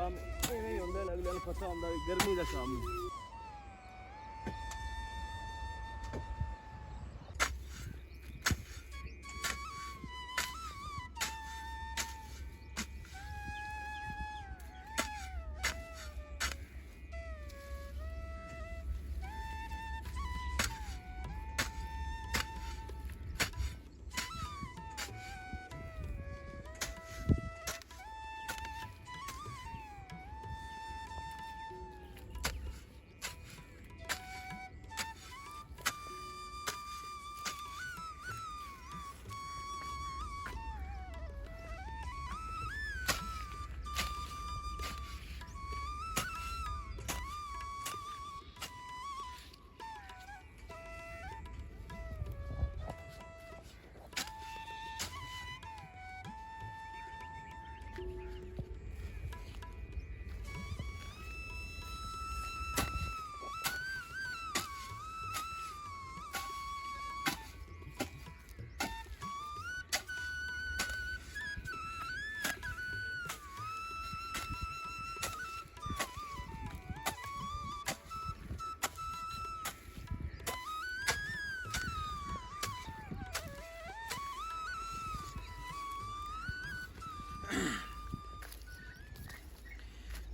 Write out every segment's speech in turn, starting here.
ਕੰਮ ਇਵੇਂ ਹੀ ਹੁੰਦਾ, ਅਗਲੇ ਨੂੰ ਪਤਾ ਹੁੰਦਾ ਵੀ ਗਰਮੀ ਦਾ ਕੰਮ ਹੈ।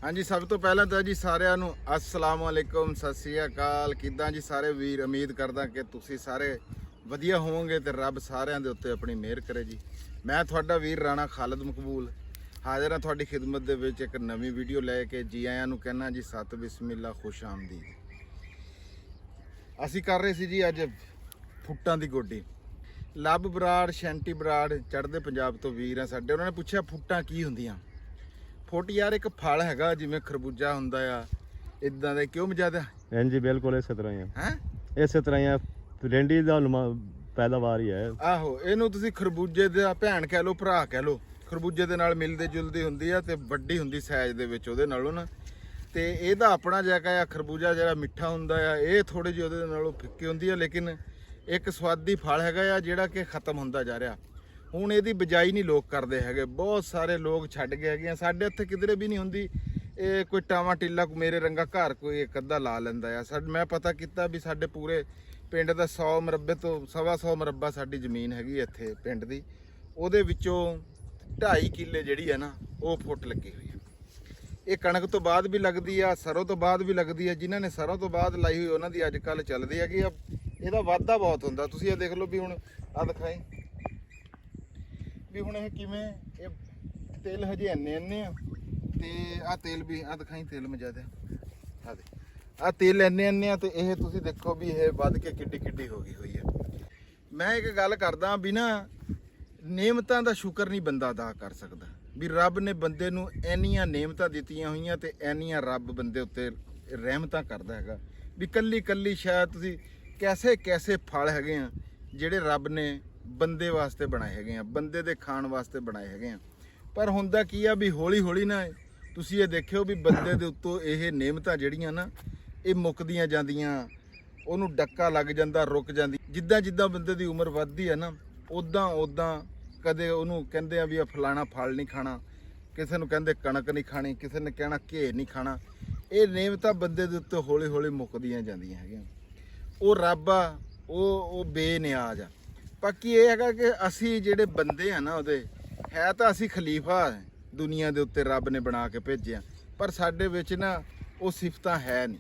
हाँ जी, सब तो पहला तो जी सारिਆਂ ਨੂੰ अस्सलाम वालेकुम, सत श्री अकाल। किदां जी सारे वीर? उम्मीद करदा कि तुसी सारे वधिया होवोगे ते रब सारिਆਂ ਦੇ ਉੱਤੇ अपनी मेहर करे जी। मैं ਤੁਹਾਡਾ ਵੀਰ ਰਾਣਾ ਖਾਲਦ ਮਕਬੂਲ ਹਾਜ਼ਰ ਹਾਂ ਤੁਹਾਡੀ ਖਿਦਮਤ ਦੇ ਵਿੱਚ ਇੱਕ ਨਵੀਂ ਵੀਡੀਓ ਲੈ ਕੇ। ਜੀ ਆਇਆਂ ਨੂੰ ਕਹਿਣਾ ਜੀ ਸਤ ਬਿਸਮਿਲ੍ਲਾ, ਖੁਸ਼ ਆਮਦੀਦ। ਅਸੀਂ ਕਰ ਰਹੇ ਸੀ ਜੀ ਅੱਜ ਫੁੱਟਾਂ ਦੀ ਗੋਡੀ। ਲੱਭ ਬਰਾੜ, ਸ਼ੈਂਟੀ ਬਰਾੜ ਚੜ੍ਹਦੇ ਪੰਜਾਬ ਤੋਂ ਵੀਰ ਆ ਸਾਡੇ। ਉਹਨਾਂ ਨੇ ਪੁੱਛਿਆ ਫੁੱਟਾਂ ਕੀ ਹੁੰਦੀਆਂ। ਫੁੱਟ ਯਾਰ ਇੱਕ ਫਲ ਹੈਗਾ, ਜਿਵੇਂ ਖਰਬੂਜਾ ਹੁੰਦਾ ਆ, ਇਦਾਂ ਦਾ ਕਿਉਂ ਮਜਾਦਾ? ਹਾਂਜੀ ਬਿਲਕੁਲ ਇਸੇ ਤਰ੍ਹਾਂ ਹੀ ਆ। ਹੈ ਇਸੇ ਤਰ੍ਹਾਂ ਹੀ ਆ, ਰੈਂਡੀ ਦਾ ਪੈਦਾਵਾਰ ਹੀ ਹੈ। ਆਹੋ, ਇਹਨੂੰ ਤੁਸੀਂ ਖਰਬੂਜੇ ਦਾ ਭੈਣ ਕਹਿ ਲਓ, ਭਰਾ ਕਹਿ ਲਓ। ਖਰਬੂਜੇ ਦੇ ਨਾਲ ਮਿਲਦੇ ਜੁਲਦੀ ਹੁੰਦੀ ਆ ਤੇ ਵੱਡੀ ਹੁੰਦੀ ਸਾਈਜ਼ ਦੇ ਵਿੱਚ ਉਹਦੇ ਨਾਲੋਂ ਨਾ। ਤੇ ਇਹਦਾ ਆਪਣਾ ਜੈਕਾ ਆ। ਖਰਬੂਜਾ ਜਿਹੜਾ ਮਿੱਠਾ ਹੁੰਦਾ ਆ, ਇਹ ਥੋੜੀ ਜਿਹੀ ਉਹਦੇ ਨਾਲੋਂ ਫਿੱਕੀ ਹੁੰਦੀ ਆ, ਲੇਕਿਨ ਇੱਕ ਸਵਾਦੀ ਫਲ ਹੈਗਾ ਆ ਜਿਹੜਾ ਕਿ ਖਤਮ ਹੁੰਦਾ ਜਾ ਰਿਹਾ। ਹੁਣ ਇਹਦੀ ਬਿਜਾਈ ਨਹੀਂ ਲੋਕ ਕਰਦੇ ਹੈਗੇ, ਬਹੁਤ ਸਾਰੇ ਲੋਕ ਛੱਡ ਗਏ ਹੈਗੇ ਆ। ਸਾਡੇ ਇੱਥੇ ਕਿਧਰੇ ਵੀ ਨਹੀਂ ਹੁੰਦੀ। ਇਹ ਕੋਈ ਟਾਵਾ ਟਿੱਲਾ ਮੇਰੇ ਰੰਗਾ ਘਰ ਕੋਈ ਇੱਕ ਅੱਧਾ ਲਾ ਲੈਂਦਾ ਆ। ਮੈਂ ਪਤਾ ਕੀਤਾ ਵੀ ਸਾਡੇ ਪੂਰੇ ਪਿੰਡ ਦਾ 100 ਮਰਬੇ ਤੋਂ 125 ਮਰਬਾ ਸਾਡੀ ਜ਼ਮੀਨ ਹੈਗੀ ਇੱਥੇ ਪਿੰਡ ਦੀ, ਉਹਦੇ ਵਿੱਚੋਂ 2.5 ਕਿੱਲੇ ਜਿਹੜੀ ਆ ਨਾ ਉਹ ਫੁੱਟ ਲੱਗੀ ਹੋਈ ਆ। ਇਹ ਕਣਕ ਤੋਂ ਬਾਅਦ ਵੀ ਲੱਗਦੀ ਆ, ਸਰੋਂ ਤੋਂ ਬਾਅਦ ਵੀ ਲੱਗਦੀ ਆ। ਜਿਨ੍ਹਾਂ ਨੇ ਸਰੋਂ ਤੋਂ ਬਾਅਦ ਲਾਈ ਹੋਈ ਉਹਨਾਂ ਦੀ ਅੱਜ ਕੱਲ੍ਹ ਚੱਲਦੀ ਹੈਗੀ ਆ। ਇਹਦਾ ਵਾਧਾ ਬਹੁਤ ਹੁੰਦਾ। ਤੁਸੀਂ ਇਹ ਦੇਖ ਲਓ ਵੀ ਹੁਣ ਆ ਦਿਖਾਈ ਵੀ ਹੁਣ ਇਹ ਕਿਵੇਂ, ਇਹ ਤੇਲ ਹਜੇ ਇੰਨੇ ਆ ਤੇ ਆ ਤੇਲ ਵੀ ਆ ਦਿਖਾਈ, ਤੇਲ ਮਜਾਦਾ ਆ ਦੇ, ਆ ਤੇਲ ਇੰਨੇ ਆ ਤੇ ਇਹ ਤੁਸੀਂ ਦੇਖੋ ਵੀ ਇਹ ਵੱਧ ਕੇ ਕਿੱਡੀ ਹੋ ਗਈ ਹੋਈ ਹੈ। ਮੈਂ ਇੱਕ ਗੱਲ ਕਰਦਾ ਵੀ ਨਾ, ਨੇਮਤਾਂ ਦਾ ਸ਼ੁਕਰ ਨਹੀਂ ਬੰਦਾ ਅਦਾ ਕਰ ਸਕਦਾ। ਵੀ ਰੱਬ ਨੇ ਬੰਦੇ ਨੂੰ ਇੰਨੀਆਂ ਨੇਮਤਾਂ ਦਿੱਤੀਆਂ ਹੋਈਆਂ ਤੇ ਇੰਨੀਆਂ ਰੱਬ ਬੰਦੇ ਉੱਤੇ ਰਹਿਮਤਾਂ ਕਰਦਾ ਹੈਗਾ ਵੀ ਕੱਲੀ ਸ਼ਾਇਦ ਤੁਸੀਂ ਕੈਸੇ ਫਲ ਹੈਗੇ ਆ ਜਿਹੜੇ ਰੱਬ ਨੇ ਬੰਦੇ ਵਾਸਤੇ ਬਣਾਏ ਹੈਗੇ ਆ, ਬੰਦੇ ਦੇ ਖਾਣ ਵਾਸਤੇ ਬਣਾਏ ਹੈਗੇ ਆ। ਪਰ ਹੁੰਦਾ ਕੀ ਆ ਵੀ ਹੌਲੀ ਨਾ ਤੁਸੀਂ ਇਹ ਦੇਖਿਓ ਵੀ ਬੰਦੇ ਦੇ ਉੱਤੋਂ ਇਹ ਨੇਮਤਾਂ ਜਿਹੜੀਆਂ ਨਾ ਇਹ ਮੁੱਕਦੀਆਂ ਜਾਂਦੀਆਂ, ਉਹਨੂੰ ਡੱਕਾ ਲੱਗ ਜਾਂਦਾ, ਰੁਕ ਜਾਂਦੀ। ਜਿੱਦਾਂ ਬੰਦੇ ਦੀ ਉਮਰ ਵੱਧਦੀ ਆ ਨਾ, ਉਦਾਂ ਕਦੇ ਉਹਨੂੰ ਕਹਿੰਦੇ ਆ ਵੀ ਆ ਫਲਾਣਾ ਫਲ ਨਹੀਂ ਖਾਣਾ, ਕਿਸੇ ਨੂੰ ਕਹਿੰਦੇ ਕਣਕ ਨਹੀਂ ਖਾਣੀ, ਕਿਸੇ ਨੇ ਕਹਿਣਾ ਘੇ ਨਹੀਂ ਖਾਣਾ। ਇਹ ਨੇਮਤਾਂ ਬੰਦੇ ਦੇ ਉੱਤੇ ਹੌਲੀ ਮੁੱਕਦੀਆਂ ਜਾਂਦੀਆਂ ਹੈਗੀਆਂ। ਉਹ ਰੱਬ ਆ, ਉਹ ਬੇਨਿਆਜ਼ ਆ। ਬਾਕੀ ਇਹ ਹੈਗਾ ਕਿ ਅਸੀਂ ਜਿਹੜੇ ਬੰਦੇ ਆ ਨਾ, ਉਹਦੇ ਹੈ ਤਾਂ ਅਸੀਂ ਖਲੀਫਾ ਦੁਨੀਆ ਦੇ ਉੱਤੇ ਰੱਬ ਨੇ ਬਣਾ ਕੇ ਭੇਜਿਆ, ਪਰ ਸਾਡੇ ਵਿੱਚ ਨਾ ਉਹ ਸਿਫਤਾਂ ਹੈ ਨਹੀਂ।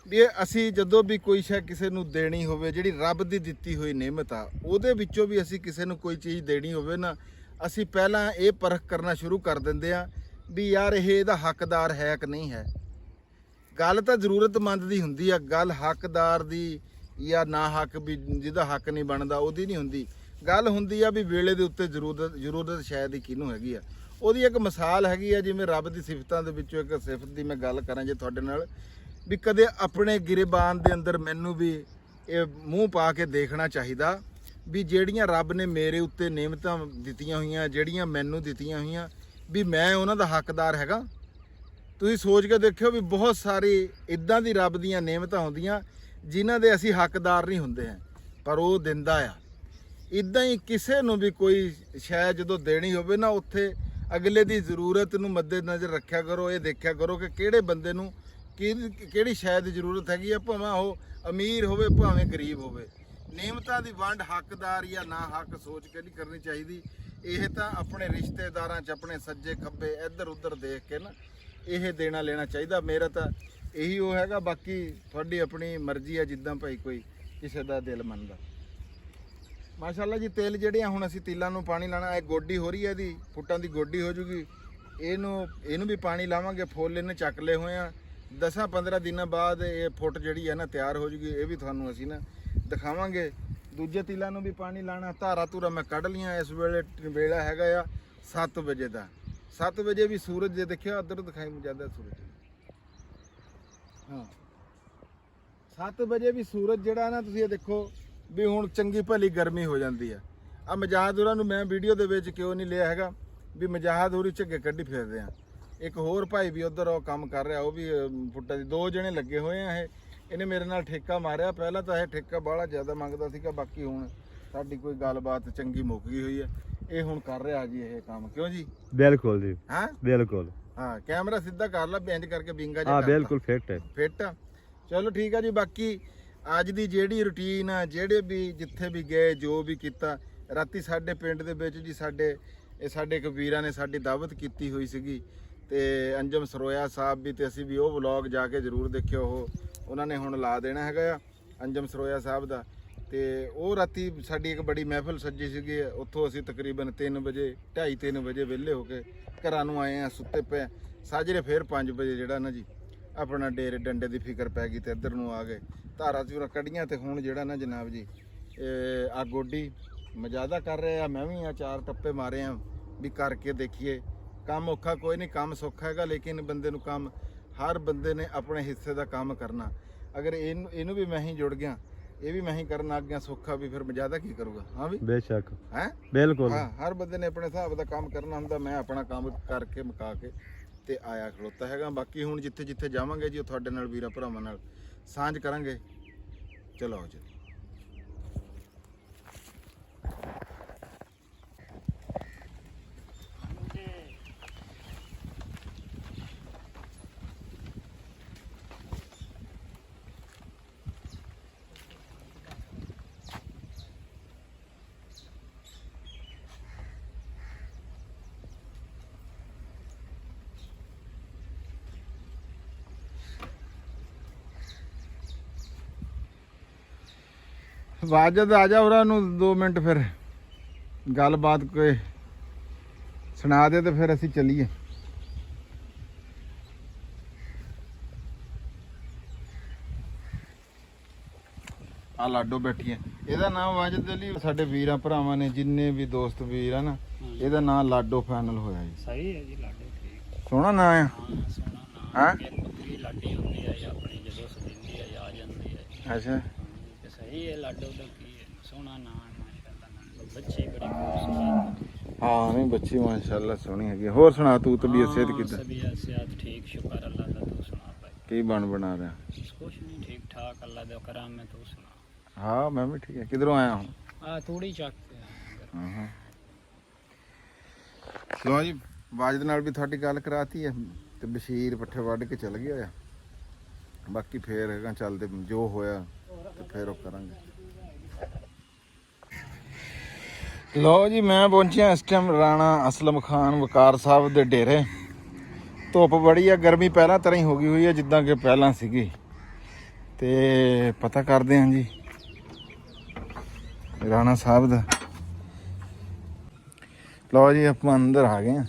ਵੀ ਅਸੀਂ ਜਦੋਂ ਵੀ ਕੋਈ ਸ਼ੈ ਕਿਸੇ ਨੂੰ ਦੇਣੀ ਹੋਵੇ, ਜਿਹੜੀ ਰੱਬ ਦੀ ਦਿੱਤੀ ਹੋਈ ਨਿਮਤ ਆ, ਉਹਦੇ ਵਿੱਚੋਂ ਵੀ ਅਸੀਂ ਕਿਸੇ ਨੂੰ ਕੋਈ ਚੀਜ਼ ਦੇਣੀ ਹੋਵੇ ਨਾ, ਅਸੀਂ ਪਹਿਲਾਂ ਇਹ ਪਰਖ ਕਰਨਾ ਸ਼ੁਰੂ ਕਰ ਦਿੰਦੇ ਆ ਵੀ ਯਾਰ ਇਹ ਇਹਦਾ ਹੱਕਦਾਰ ਹੈ ਕਿ ਨਹੀਂ ਹੈ। ਗੱਲ ਤਾਂ ਜ਼ਰੂਰਤਮੰਦ ਦੀ ਹੁੰਦੀ ਆ, ਗੱਲ ਹੱਕਦਾਰ ਦੀ ਜਾਂ ਨਾ ਹੱਕ ਵੀ ਜਿਹਦਾ ਹੱਕ ਨਹੀਂ ਬਣਦਾ ਉਹਦੀ ਨਹੀਂ ਹੁੰਦੀ। ਗੱਲ ਹੁੰਦੀ ਆ ਵੀ ਵੇਲੇ ਦੇ ਉੱਤੇ ਜ਼ਰੂਰਤ ਸ਼ਾਇਦ ਹੀ ਕਿਹਨੂੰ ਹੈਗੀ ਆ। ਉਹਦੀ ਇੱਕ ਮਿਸਾਲ ਹੈਗੀ ਆ, ਜਿਵੇਂ ਰੱਬ ਦੀ ਸਿਫਤਾਂ ਦੇ ਵਿੱਚੋਂ ਇੱਕ ਸਿਫਤ ਦੀ ਮੈਂ ਗੱਲ ਕਰਾਂ ਜੇ ਤੁਹਾਡੇ ਨਾਲ, ਵੀ ਕਦੇ ਆਪਣੇ ਗਿਰਬਾਨ ਦੇ ਅੰਦਰ ਮੈਨੂੰ ਵੀ ਇਹ ਮੂੰਹ ਪਾ ਕੇ ਦੇਖਣਾ ਚਾਹੀਦਾ ਵੀ ਜਿਹੜੀਆਂ ਰੱਬ ਨੇ ਮੇਰੇ ਉੱਤੇ ਨੇਮਤਾਂ ਦਿੱਤੀਆਂ ਹੋਈਆਂ, ਜਿਹੜੀਆਂ ਮੈਨੂੰ ਦਿੱਤੀਆਂ ਹੋਈਆਂ, ਵੀ ਮੈਂ ਉਹਨਾਂ ਦਾ ਹੱਕਦਾਰ ਹੈਗਾ। ਤੁਸੀਂ ਸੋਚ ਕੇ ਦੇਖਿਓ ਵੀ ਬਹੁਤ ਸਾਰੀ ਇੱਦਾਂ ਦੀ ਰੱਬ ਦੀਆਂ ਨੇਮਤਾਂ ਹੁੰਦੀਆਂ ਜਿਨ੍ਹਾਂ ਦੇ ਅਸੀਂ ਹੱਕਦਾਰ ਨਹੀਂ ਹੁੰਦੇ ਹਾਂ, ਪਰ ਉਹ ਦਿੰਦਾ ਆ। ਇੱਦਾਂ ਹੀ ਕਿਸੇ ਨੂੰ ਵੀ ਕੋਈ ਸ਼ਾਇਦ ਜਦੋਂ ਦੇਣੀ ਹੋਵੇ ਨਾ, ਉੱਥੇ ਅਗਲੇ ਦੀ ਜ਼ਰੂਰਤ ਨੂੰ ਮੱਦੇ ਨਜ਼ਰ ਰੱਖਿਆ ਕਰੋ। ਇਹ ਦੇਖਿਆ ਕਰੋ ਕਿ ਕਿਹੜੇ ਬੰਦੇ ਨੂੰ ਕਿਹੜੀ ਸ਼ੈ ਦੀ ਜ਼ਰੂਰਤ ਹੈਗੀ ਆ, ਭਾਵੇਂ ਉਹ ਅਮੀਰ ਹੋਵੇ ਭਾਵੇਂ ਗਰੀਬ ਹੋਵੇ। ਨਿਯਮਤਾਂ ਦੀ ਵੰਡ ਹੱਕਦਾਰ ਜਾਂ ਨਾ ਹੱਕ ਸੋਚ ਕੇ ਨਹੀਂ ਕਰਨੀ ਚਾਹੀਦੀ। ਇਹ ਤਾਂ ਆਪਣੇ ਰਿਸ਼ਤੇਦਾਰਾਂ 'ਚ ਆਪਣੇ ਸੱਜੇ ਖੱਬੇ ਇੱਧਰ ਉੱਧਰ ਦੇਖ ਕੇ ਨਾ ਇਹ ਦੇਣਾ ਲੈਣਾ ਚਾਹੀਦਾ। ਮੇਰਾ ਤਾਂ ਇਹੀ ਉਹ ਹੈਗਾ, ਬਾਕੀ ਤੁਹਾਡੀ ਆਪਣੀ ਮਰਜ਼ੀ ਆ, ਜਿੱਦਾਂ ਭਾਈ ਕੋਈ ਕਿਸੇ ਦਾ ਦਿਲ ਮੰਨਦਾ। ਮਾਸ਼ਾਅੱਲਾ ਜੀ ਤਿਲ ਜਿਹੜੇ ਆ ਹੁਣ ਅਸੀਂ ਤਿਲਾਂ ਨੂੰ ਪਾਣੀ ਲਾਣਾ, ਇਹ ਗੋਡੀ ਹੋ ਰਹੀ ਹੈ, ਇਹਦੀ ਫੁੱਟਾਂ ਦੀ ਗੋਡੀ ਹੋ ਜੂਗੀ। ਇਹਨੂੰ ਵੀ ਪਾਣੀ ਲਾਵਾਂਗੇ। ਫੁੱਲ ਇਹਨੇ ਚੱਕ ਲਏ ਹੋਏ ਆ। 10-15 ਦਿਨਾਂ ਬਾਅਦ ਇਹ ਫੁੱਟ ਜਿਹੜੀ ਹੈ ਨਾ ਤਿਆਰ ਹੋ ਜੂਗੀ। ਇਹ ਵੀ ਤੁਹਾਨੂੰ ਅਸੀਂ ਨਾ ਦਿਖਾਵਾਂਗੇ। ਦੂਜੇ ਤਿਲਾਂ ਨੂੰ ਵੀ ਪਾਣੀ ਲਾਣਾ। ਧਾਰਾ ਧੂਰਾ ਮੈਂ ਕੱਢ ਲੀਆਂ। ਇਸ ਵੇਲਾ ਹੈਗਾ ਆ 7 ਵਜੇ ਦਾ। 7 ਵਜੇ ਵੀ ਸੂਰਜ ਜੇ ਦੇਖਿਆ ਉੱਧਰ ਦਿਖਾਈ ਜਾਂਦਾ ਸੂਰਜ। ਹਾਂ 7 ਵਜੇ ਵੀ ਸੂਰਜ ਜਿਹੜਾ ਨਾ ਤੁਸੀਂ ਇਹ ਦੇਖੋ ਵੀ ਹੁਣ ਚੰਗੀ ਭਲੀ ਗਰਮੀ ਹੋ ਜਾਂਦੀ ਆ। ਆ ਮਜਾਹਦ ਹੋਰਾਂ ਨੂੰ ਮੈਂ ਵੀਡੀਓ ਦੇ ਵਿੱਚ ਕਿਉਂ ਨਹੀਂ ਲਿਆ ਹੈਗਾ ਵੀ ਮਜਾਹਦ ਹੋਰੀ ਝੱਗੇ ਕੱਢੀ ਫਿਰਦੇ ਆ। ਇੱਕ ਹੋਰ ਭਾਈ ਵੀ ਉਧਰ ਉਹ ਕੰਮ ਕਰ ਰਿਹਾ, ਉਹ ਵੀ ਫੁੱਟਾਂ ਦੀ 2 ਜਣੇ ਲੱਗੇ ਹੋਏ ਆ। ਇਹਨੇ ਮੇਰੇ ਨਾਲ ਠੇਕਾ ਮਾਰਿਆ। ਪਹਿਲਾਂ ਤਾਂ ਇਹ ਠੇਕਾ ਬਾਹਲਾ ਜ਼ਿਆਦਾ ਮੰਗਦਾ ਸੀਗਾ, ਬਾਕੀ ਹੁਣ ਸਾਡੀ ਕੋਈ ਗੱਲਬਾਤ ਚੰਗੀ ਮੁੱਕ ਗਈ ਹੋਈ ਹੈ। ਇਹ ਹੁਣ ਕਰ ਰਿਹਾ ਜੀ ਇਹ ਕੰਮ। ਕਿਉਂ ਜੀ? ਬਿਲਕੁਲ ਜੀ, ਹਾਂ ਬਿਲਕੁਲ। ਹਾਂ ਕੈਮਰਾ ਸਿੱਧਾ ਕਰ ਲਾ, ਬੈਂਜ ਕਰਕੇ ਬਿੰਗਾ ਹਾਂ ਬਿਲਕੁਲ ਫਿੱਟ ਹੈ। ਫਿੱਟ। ਚਲੋ ਠੀਕ ਆ ਜੀ। ਬਾਕੀ ਅੱਜ ਦੀ ਜਿਹੜੀ ਰੁਟੀਨ ਆ, ਜਿਹੜੇ ਵੀ ਜਿੱਥੇ ਵੀ ਗਏ ਜੋ ਵੀ ਕੀਤਾ, ਰਾਤੀ ਸਾਡੇ ਪਿੰਡ ਦੇ ਵਿੱਚ ਜੀ ਸਾਡੇ ਇੱਕ ਵੀਰਾਂ ਨੇ ਸਾਡੀ ਦਾਵਤ ਕੀਤੀ ਹੋਈ ਸੀਗੀ ਤੇ ਅੰਜਮ ਸਰੋਇਆ ਸਾਹਿਬ ਵੀ, ਤੇ ਅਸੀਂ ਵੀ ਉਹ ਵਲੌਗ ਜਾ ਕੇ ਜ਼ਰੂਰ ਦੇਖਿਓ। ਉਹਨਾਂ ਨੇ ਹੁਣ ਲਾ ਦੇਣਾ ਹੈਗਾ ਆ ਅੰਜਮ ਸਰੋਇਆ ਸਾਹਿਬ ਦਾ। ਤੇ ਉਹ ਰਾਤੀ ਸਾਡੀ ਇੱਕ ਬੜੀ ਮਹਿਫਲ ਸੱਜੀ ਸੀਗੀ। ਉੱਥੋਂ ਅਸੀਂ ਤਕਰੀਬਨ 3 ਵਜੇ 2:30-3 ਵਜੇ ਵਿਹਲੇ ਹੋ ਕੇ ਘਰਾਂ ਨੂੰ ਆਏ ਆ, ਸੁੱਤੇ ਪਏ। ਸਾਜਰੇ ਫੇਰ 5 ਵਜੇ ਜਿਹੜਾ ਨਾ ਜੀ ਆਪਣਾ ਡੇਰੇ ਡੰਡੇ ਦੀ ਫਿਕਰ ਪੈ ਗਈ ਤੇ ਇੱਧਰ ਨੂੰ ਆ ਗਏ। ਧਾਰਾ ਚੂਰਾ ਕੱਢੀਆਂ ਤੇ ਹੁਣ ਜਿਹੜਾ ਨਾ ਜਨਾਬ ਜੀ ਆ ਗੋਡੀ ਮਜਾਦਾ ਕਰ ਰਹੇ ਆ। ਮੈਂ ਵੀ ਆ 4 ਟੱਪੇ ਮਾਰੇ ਆ ਵੀ ਕਰਕੇ ਦੇਖੀਏ। ਕੰਮ ਔਖਾ ਕੋਈ ਨਹੀਂ, ਕੰਮ ਸੌਖਾ ਹੈਗਾ, ਲੇਕਿਨ ਬੰਦੇ ਨੂੰ ਕੰਮ ਹਰ ਬੰਦੇ ਨੇ ਆਪਣੇ ਹਿੱਸੇ ਦਾ ਕੰਮ ਕਰਨਾ। ਅਗਰ ਇਹਨੂੰ ਵੀ ਮੈਂ ਹੀ ਜੁੜ ਗਿਆ, ਇਹ ਵੀ ਮੈਂ ਹੀ ਕਰਨ ਲੱਗ ਗਿਆ ਸੌਖਾ, ਵੀ ਫਿਰ ਮਜਾਦਾ ਕੀ ਕਰੂਗਾ? ਹਾਂ ਵੀ ਬੇਸ਼ੱਕ ਹੈ ਬਿਲਕੁਲ। ਹਾਂ ਹਰ ਬੰਦੇ ਨੇ ਆਪਣੇ ਹਿਸਾਬ ਦਾ ਕੰਮ ਕਰਨਾ ਹੁੰਦਾ। ਮੈਂ ਆਪਣਾ ਕੰਮ ਕਰਕੇ ਮੁਕਾ ਕੇ ਤੇ ਆਇਆ ਖਲੋਤਾ ਹੈਗਾ। ਬਾਕੀ ਹੁਣ ਜਿੱਥੇ ਜਿੱਥੇ ਜਾਵਾਂਗੇ ਜੀ ਉਹ ਤੁਹਾਡੇ ਨਾਲ ਵੀਰਾਂ ਭਰਾਵਾਂ ਨਾਲ ਸਾਂਝ ਕਰਾਂਗੇ। ਚਲੋ ਆਓ ਜੀ। ਵਾਜਦ ਆ ਜਾ ਉਹਨਾਂ ਨੂੰ 2 ਮਿੰਟ ਫਿਰ ਗੱਲਬਾਤ ਕੋਈ ਸੁਣਾ ਦੇ ਤੇ ਫਿਰ ਅਸੀਂ ਚੱਲੀਏ। ਆ ਲਾਡੋ ਬੈਠੀ ਹੈ। ਇਹਦਾ ਨਾਮ ਵਾਜਦ ਅਲੀ। ਸਾਡੇ ਵੀਰਾਂ ਭਰਾਵਾਂ ਨੇ ਜਿੰਨੇ ਵੀ ਦੋਸਤ ਵੀਰ ਆ ਨਾ, ਇਹਦਾ ਨਾਮ ਲਾਡੋ ਫਾਈਨਲ ਹੋਇਆ ਜੀ। ਸਹੀ ਹੈ ਜੀ ਲਾਡੋ। ਠੀਕ ਸੋਹਣਾ ਨਾਂ ਆ। ਸੋਹਣਾ ਨਾਮ ਹਾਂ ਹੈ। ਬੱਕਰੀ ਲਾਡੀ ਹੁੰਦੀ ਹੈ ਆਪਣੀ, ਜਦੋਂ ਸਦੀਂਦੀ ਹੈ ਆ ਜਾਂਦੀ ਹੈ। ਅੱਛਾ ਤੇ ਸਹੀ ਹੈ ਲਾਡੋ ਦਾ ਕੀ ਹੈ, ਸੋਹਣਾ ਨਾਮ ਹੈ ਮਾਸ਼ਾਅੱਲਾ। ਬੱਚੀ ਬੜੀ ਖੂਬਸੂਰਤ। ਹਾਂ ਨਹੀਂ ਬੱਚੀ ਮਾਸ਼ਾਅੱਲਾ ਸੋਹਣੀ ਹੈਗੀ। ਹੋਰ ਸੁਣਾ ਤੂੰ ਤਬੀਅਤ ਸਿਹਤ ਕਿੱਦਾਂ? ਤਬੀਅਤ ਸਿਹਤ ਠੀਕ, ਸ਼ੁਕਰ ਅੱਲਾ ਦਾ। ਤੂੰ ਸੁਣਾ ਭਾਈ? ਕੀ ਬਣਾ ਰਿਹਾ? ਕੁਛ ਨਹੀਂ, ਠੀਕ ਠਾਕ ਅੱਲਾ ਦਾ ਕਰਮ ਹੈ। ਤੂੰ ਸੁਣਾ? ਹਾਂ ਮੈਂ ਵੀ ਠੀਕ ਹੈ। ਕਿਧਰੋਂ ਆਇਆ ਹੁਣ? ਆ ਤੂੜੀ ਚੱਕ ਕੇ ਹਾਂ ਹਾਂ ਲੋ ਜੀ, ਵਾਜਦ ਨਾਲ ਵੀ ਤੁਹਾਡੀ ਗੱਲ ਕਰਾਤੀ ਹੈ ਤੇ ਬਸ਼ੀਰ ਪੱਠੇ ਵੱਢ ਕੇ ਚੱਲ ਗਿਆ ਆ। ਬਾਕੀ ਫੇਰ ਹੈਗਾ ਚੱਲਦੇ ਜੋ ਹੋਇਆ ਤੇ ਫੇਰ ਉਹ ਕਰਾਂਗੇ। ਲੋ ਜੀ ਮੈਂ ਪਹੁੰਚਿਆ ਇਸ ਟਾਈਮ ਰਾਣਾ ਅਸਲਮ ਖਾਨ ਵਕਾਰ ਸਾਹਿਬ ਦੇ ਡੇਰੇ। ਧੁੱਪ ਬੜੀ ਆ, ਗਰਮੀ ਪਹਿਲਾਂ ਤਰ੍ਹਾਂ ਹੀ ਹੋ ਗਈ ਹੋਈ ਹੈ ਜਿੱਦਾਂ ਕਿ ਪਹਿਲਾਂ ਸੀਗੀ। ਤੇ ਪਤਾ ਕਰਦੇ ਹਾਂ ਜੀ ਰਾਣਾ ਸਾਹਿਬ ਦਾ। ਲਓ ਜੀ ਆਪਾਂ ਅੰਦਰ ਆ ਗਏ ਆ।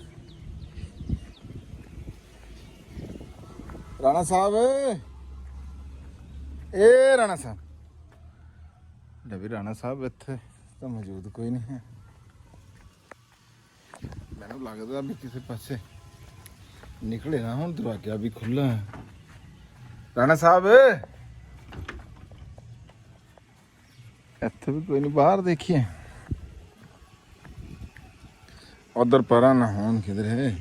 ਰਾਣਾ ਸਾਹਿਬ, ਇਹ ਰਾਣਾ ਸਾਹਿਬ ਵੀ ਰਾਣਾ ਸਾਹਿਬ ਇੱਥੇ ਤਾਂ ਮੌਜੂਦ ਕੋਈ ਨਹੀਂ ਹੈ। ਮੈਨੂੰ ਲੱਗਦਾ ਵੀ ਕਿਸੇ ਪਾਸੇ ਨਿਕਲੇ ਨਾ, ਹੁਣ ਦਰਵਾਜ਼ਾ ਵੀ ਖੁੱਲਾ ਹੈ। ਰਾਣਾ ਸਾਹਿਬ ਇੱਥੇ ਵੀ ਕੋਈ ਨਹੀਂ, ਬਾਹਰ ਦੇਖੀਏ। ਉਧਰ ਪਰਾਂ ਨਾ ਹੋਣ ਕਿਧਰ ਹੈ।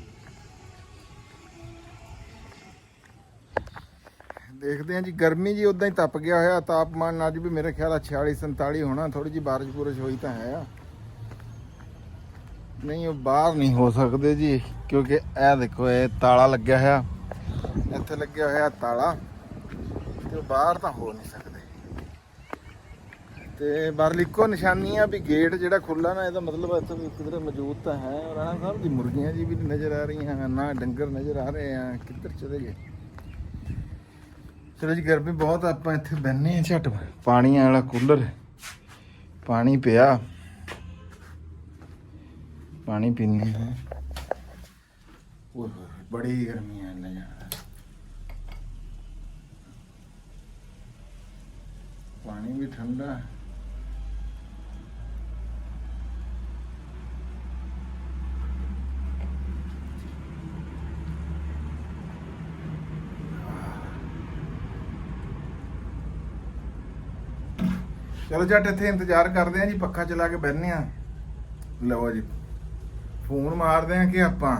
ਦੇਖਦੇ ਹਾਂ ਜੀ। ਗਰਮੀ ਜੀ ਉਦਾਂ ਹੀ ਤਪ ਗਿਆ ਹੋਇਆ। ਤਾਪਮਾਨ ਅੱਜ ਵੀ ਮੇਰੇ ਖਿਆਲ 46-47 ਹੋਣਾ। ਥੋੜੀ ਜਿਹੀ ਬਾਰਿਸ਼ ਬੁਰਿਸ਼ ਹੋਈ ਤਾਂ ਹੈ ਆ। ਨਹੀਂ ਉਹ ਬਾਹਰ ਨਹੀਂ ਹੋ ਸਕਦੇ ਜੀ, ਕਿਉਂਕਿ ਇਹ ਦੇਖੋ ਇਹ ਤਾਲਾ ਲੱਗਿਆ ਹੋਇਆ, ਇੱਥੇ ਲੱਗਿਆ ਹੋਇਆ ਤਾਲਾ, ਤੇ ਉਹ ਬਾਹਰ ਤਾਂ ਹੋ ਨਹੀਂ ਸਕਦੇ। ਤੇ ਬਾਹਰਲੀ ਇੱਕੋ ਨਿਸ਼ਾਨੀ ਆ ਵੀ ਗੇਟ ਜਿਹੜਾ ਖੁੱਲਾ ਨਾ, ਇਹਦਾ ਮਤਲਬ ਇੱਥੇ ਵੀ ਕਿਧਰੇ ਮੌਜੂਦ ਤਾਂ ਹੈ। ਰਾਣਾ ਸਾਹਿਬ ਦੀ ਮੁਰਗੀਆਂ ਜੀ ਵੀ ਨਜ਼ਰ ਆ ਰਹੀਆਂ ਹਨ, ਨਾ ਡੰਗਰ ਨਜ਼ਰ ਆ ਰਹੇ ਆ, ਕਿੱਧਰ ਚਲੇ ਗਏ। ਚਲੋ ਜੀ ਗਰਮੀ ਬਹੁਤ, ਆਪਾਂ ਇੱਥੇ ਬਹਿਨੇ ਆ ਝੱਟ, ਪਾਣੀ ਵਾਲਾ ਕੂਲਰ, ਪਾਣੀ ਪਿਆ, ਪਾਣੀ ਪੀਨੇ ਆ। ਬੜੀ ਗਰਮੀ ਹੈ ਨਾ ਯਾਰ, ਪਾਣੀ ਵੀ ਠੰਡਾ। ਚਲੋ ਜੱਟ ਇੱਥੇ ਇੰਤਜ਼ਾਰ ਕਰਦੇ ਆ ਜੀ, ਪੱਖਾ ਚਲਾ ਕੇ ਬਹਿਨੇ ਆ। ਲਓ ਜੀ ਫੋਨ ਮਾਰਦੇ ਆ ਕਿ ਆਪਾਂ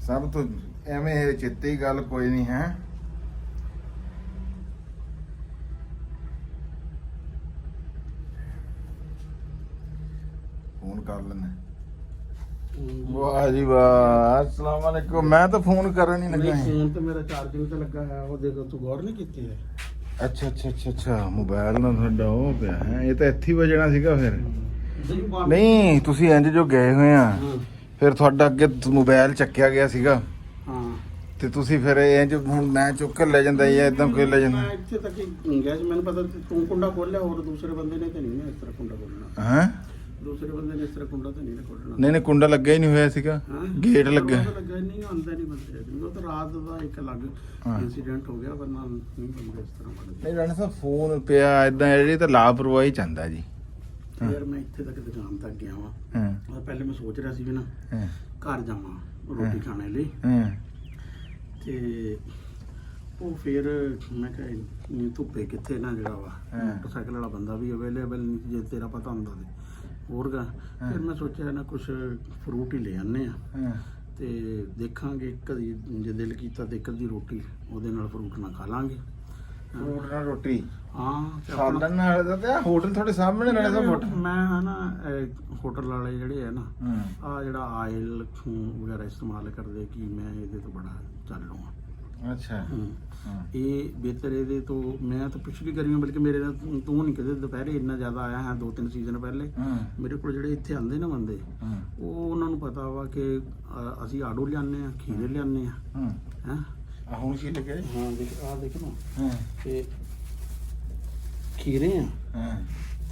ਸਭ ਤੋਂ ਐਵੇਂ ਚਿੱਤੇ ਹੀ ਗੱਲ ਕੋਈ ਨਹੀਂ ਹੈ। ਫੋਨ ਕਰ ਲੈਣਾ। ਵਾਹ ਜੀ ਵਾਹ, अस्सलाम वालेकुम। मैं तो फोन ਕਰਨ ਹੀ ਲੱਗਾ ਸੀ। ਫੋਨ ਤੇ ਮੇਰਾ ਚਾਰਜਿੰਗ ਤੇ ਲੱਗਾ ਹੈ, ਉਹ ਦੇਖੋ ਤੂੰ ਗੌਰ ਨਹੀਂ ਕੀਤੀ ਹੈ। ਅੱਛਾ ਅੱਛਾ ਅੱਛਾ ਅੱਛਾ, ਮੋਬਾਈਲ ਨਾਲ ਤੁਹਾਡਾ ਉਹ ਪਿਆ ਹੈ, ਇਹ ਤਾਂ ਇੱਥੇ ਹੀ ਵਜਣਾ ਸੀਗਾ ਫਿਰ। ਨਹੀਂ ਤੁਸੀਂ ਇੰਜ ਜੋ ਗਏ ਹੋਏ ਆ, ਫਿਰ ਤੁਹਾਡਾ ਅੱਗੇ ਮੋਬਾਈਲ ਚੱਕਿਆ ਗਿਆ ਸੀਗਾ। ਹਾਂ ਤੇ ਤੁਸੀਂ ਫਿਰ ਇੰਜ ਹੁਣ ਮੈਂ ਚੁੱਕ ਕੇ ਲੈ ਜਾਂਦਾ ਜਾਂ ਇਦਾਂ ਕੋਈ ਲੈ ਜਾਂਦਾ? ਮੈਂ ਇੱਥੇ ਤੱਕ ਹੀ ਗਿਆ ਸੀ, ਮੈਨੂੰ ਪਤਾ ਤੂੰ ਕੁੰਡਾ ਖੋਲਿਆ, ਹੋਰ ਦੂਸਰੇ ਬੰਦੇ ਨੇ ਤੇ ਨਹੀਂ ਇਸ ਤਰ੍ਹਾਂ ਕੁੰਡਾ ਖੋਲਣਾ। ਹਾਂ ਦੂਸਰੇ ਬੰਦੇ ਨੇ ਇਸ ਤਰ੍ਹਾਂ ਕੁੰਡਾ ਤਾਂ ਨਹੀਂ ਖੋਲਣਾ। ਨਹੀਂ ਨਹੀਂ, ਕੁੰਡਾ ਲੱਗਾ ਹੀ ਨਹੀਂ ਹੋਇਆ ਸੀਗਾ, ਗੇਟ ਲੱਗਿਆ। ਲੱਗਾ ਨਹੀਂ, ਆਉਂਦਾ ਨਹੀਂ ਬੰਦੇ, ਉਹ ਤਾਂ ਰਾਤ ਦਾ ਇੱਕ ਅਲੱਗ ਇਨਸੀਡੈਂਟ ਹੋ ਗਿਆ, ਵਰਨਾ ਨਹੀਂ ਬੰਦੇ ਇਸ ਤਰ੍ਹਾਂ ਵੜਦੇ। ਨਹੀਂ ਰਾਣਾ ਸਾਹਿਬ ਫੋਨ ਪਿਆ ਇਦਾਂ, ਜਿਹੜੀ ਤਾਂ ਲਾਪਰਵਾਹੀ ਚੰਦਾ ਜੀ। ਯਾਰ ਮੈਂ ਇੱਥੇ ਤੱਕ ਦੁਕਾਨ ਤੱਕ ਗਿਆ ਵਾਂ, ਹਾਂ ਪਹਿਲੇ ਮੈਂ ਸੋਚ ਰਿਹਾ ਸੀ ਕਿ ਨਾ ਹਾਂ ਘਰ ਜਾਵਾਂ ਰੋਟੀ ਖਾਣੇ ਲਈ, ਹਾਂ ਤੇ ਉਹ ਫਿਰ ਮੈਂ ਕਿਹਾ ਨਹੀਂ ਧੁੱਪੇ ਕਿੱਥੇ ਨਾ ਜਿਹੜਾ ਵਾ ਮੋਟਰਸਾਈਕਲ ਵਾਲਾ ਬੰਦਾ ਵੀ ਅਵੇਲੇਬਲ ਨਹੀਂ, ਜੇ ਤੇਰਾ ਪਤਾ ਹੁੰਦਾ ਤੇ ਹੋਰ ਗਾ। ਫਿਰ ਮੈਂ ਸੋਚਿਆ ਨਾ ਕੁਛ ਫਰੂਟ ਹੀ ਲੈ ਆਨੇ ਆ, ਤੇ ਦੇਖਾਂਗੇ ਕਦੀ ਜੇ ਦਿਲ ਕੀਤਾ ਤੇ ਇੱਕ ਅੱਧੀ ਰੋਟੀ ਉਹਦੇ ਨਾਲ ਫਰੂਟ ਨਾਲ ਖਾ ਲਾਂਗੇ। ਫਰੂਟ ਨਾਲ ਰੋਟੀ? ਹਾਂ ਸਾਲਨ ਨਾਲ ਦਾ ਤੇ ਹੋਟਲ ਤੁਹਾਡੇ ਸਾਹਮਣੇ ਨਾਲੇ ਸਭ ਹੋਟਲ। ਮੈਂ ਹਨਾ ਹੋਟਲ ਵਾਲੇ ਜਿਹੜੇ ਆ ਨਾ, ਆ ਜਿਹੜਾ ਆਇਲ ਵਗੈਰਾ ਇਸਤੇਮਾਲ ਕਰਦੇ, ਕਿ ਮੈਂ ਇਹਦੇ ਤੋਂ ਬੜਾ ਚੱਲੂ ਆ। ਅੱਛਾ ਇਹ ਬਿਹਤਰ ਇਹਦੇ ਤੋਂ। ਮੈਂ ਤਾਂ ਪਿਛਲੀ ਗਰਮੀ ਬਲਕਿ ਮੇਰੇ ਨਾਲ ਤੂੰ ਨਹੀਂ ਕਦੇ ਦੁਪਹਿਰੇ ਇੰਨਾ ਜ਼ਿਆਦਾ ਆਇਆ ਹੈ, 2-3 ਸੀਜ਼ਨ ਪਹਿਲੇ ਮੇਰੇ ਕੋਲ ਜਿਹੜੇ ਇੱਥੇ ਆਉਂਦੇ ਨਾ ਬੰਦੇ, ਉਹ ਉਹਨਾਂ ਨੂੰ ਪਤਾ ਵਾ ਕਿ ਅਸੀਂ ਆੜੂ ਲਿਆਉਂਦੇ ਆ, ਖੀਰੇ ਲਿਆਉਂਦੇ ਆ। ਹੈਂ ਹੁਣ ਕੀ ਲੱਗੇ? ਹਾਂ ਦੇਖ, ਆਹ ਦੇਖ ਨਾ, ਤੇ ਖੀਰੇ ਆ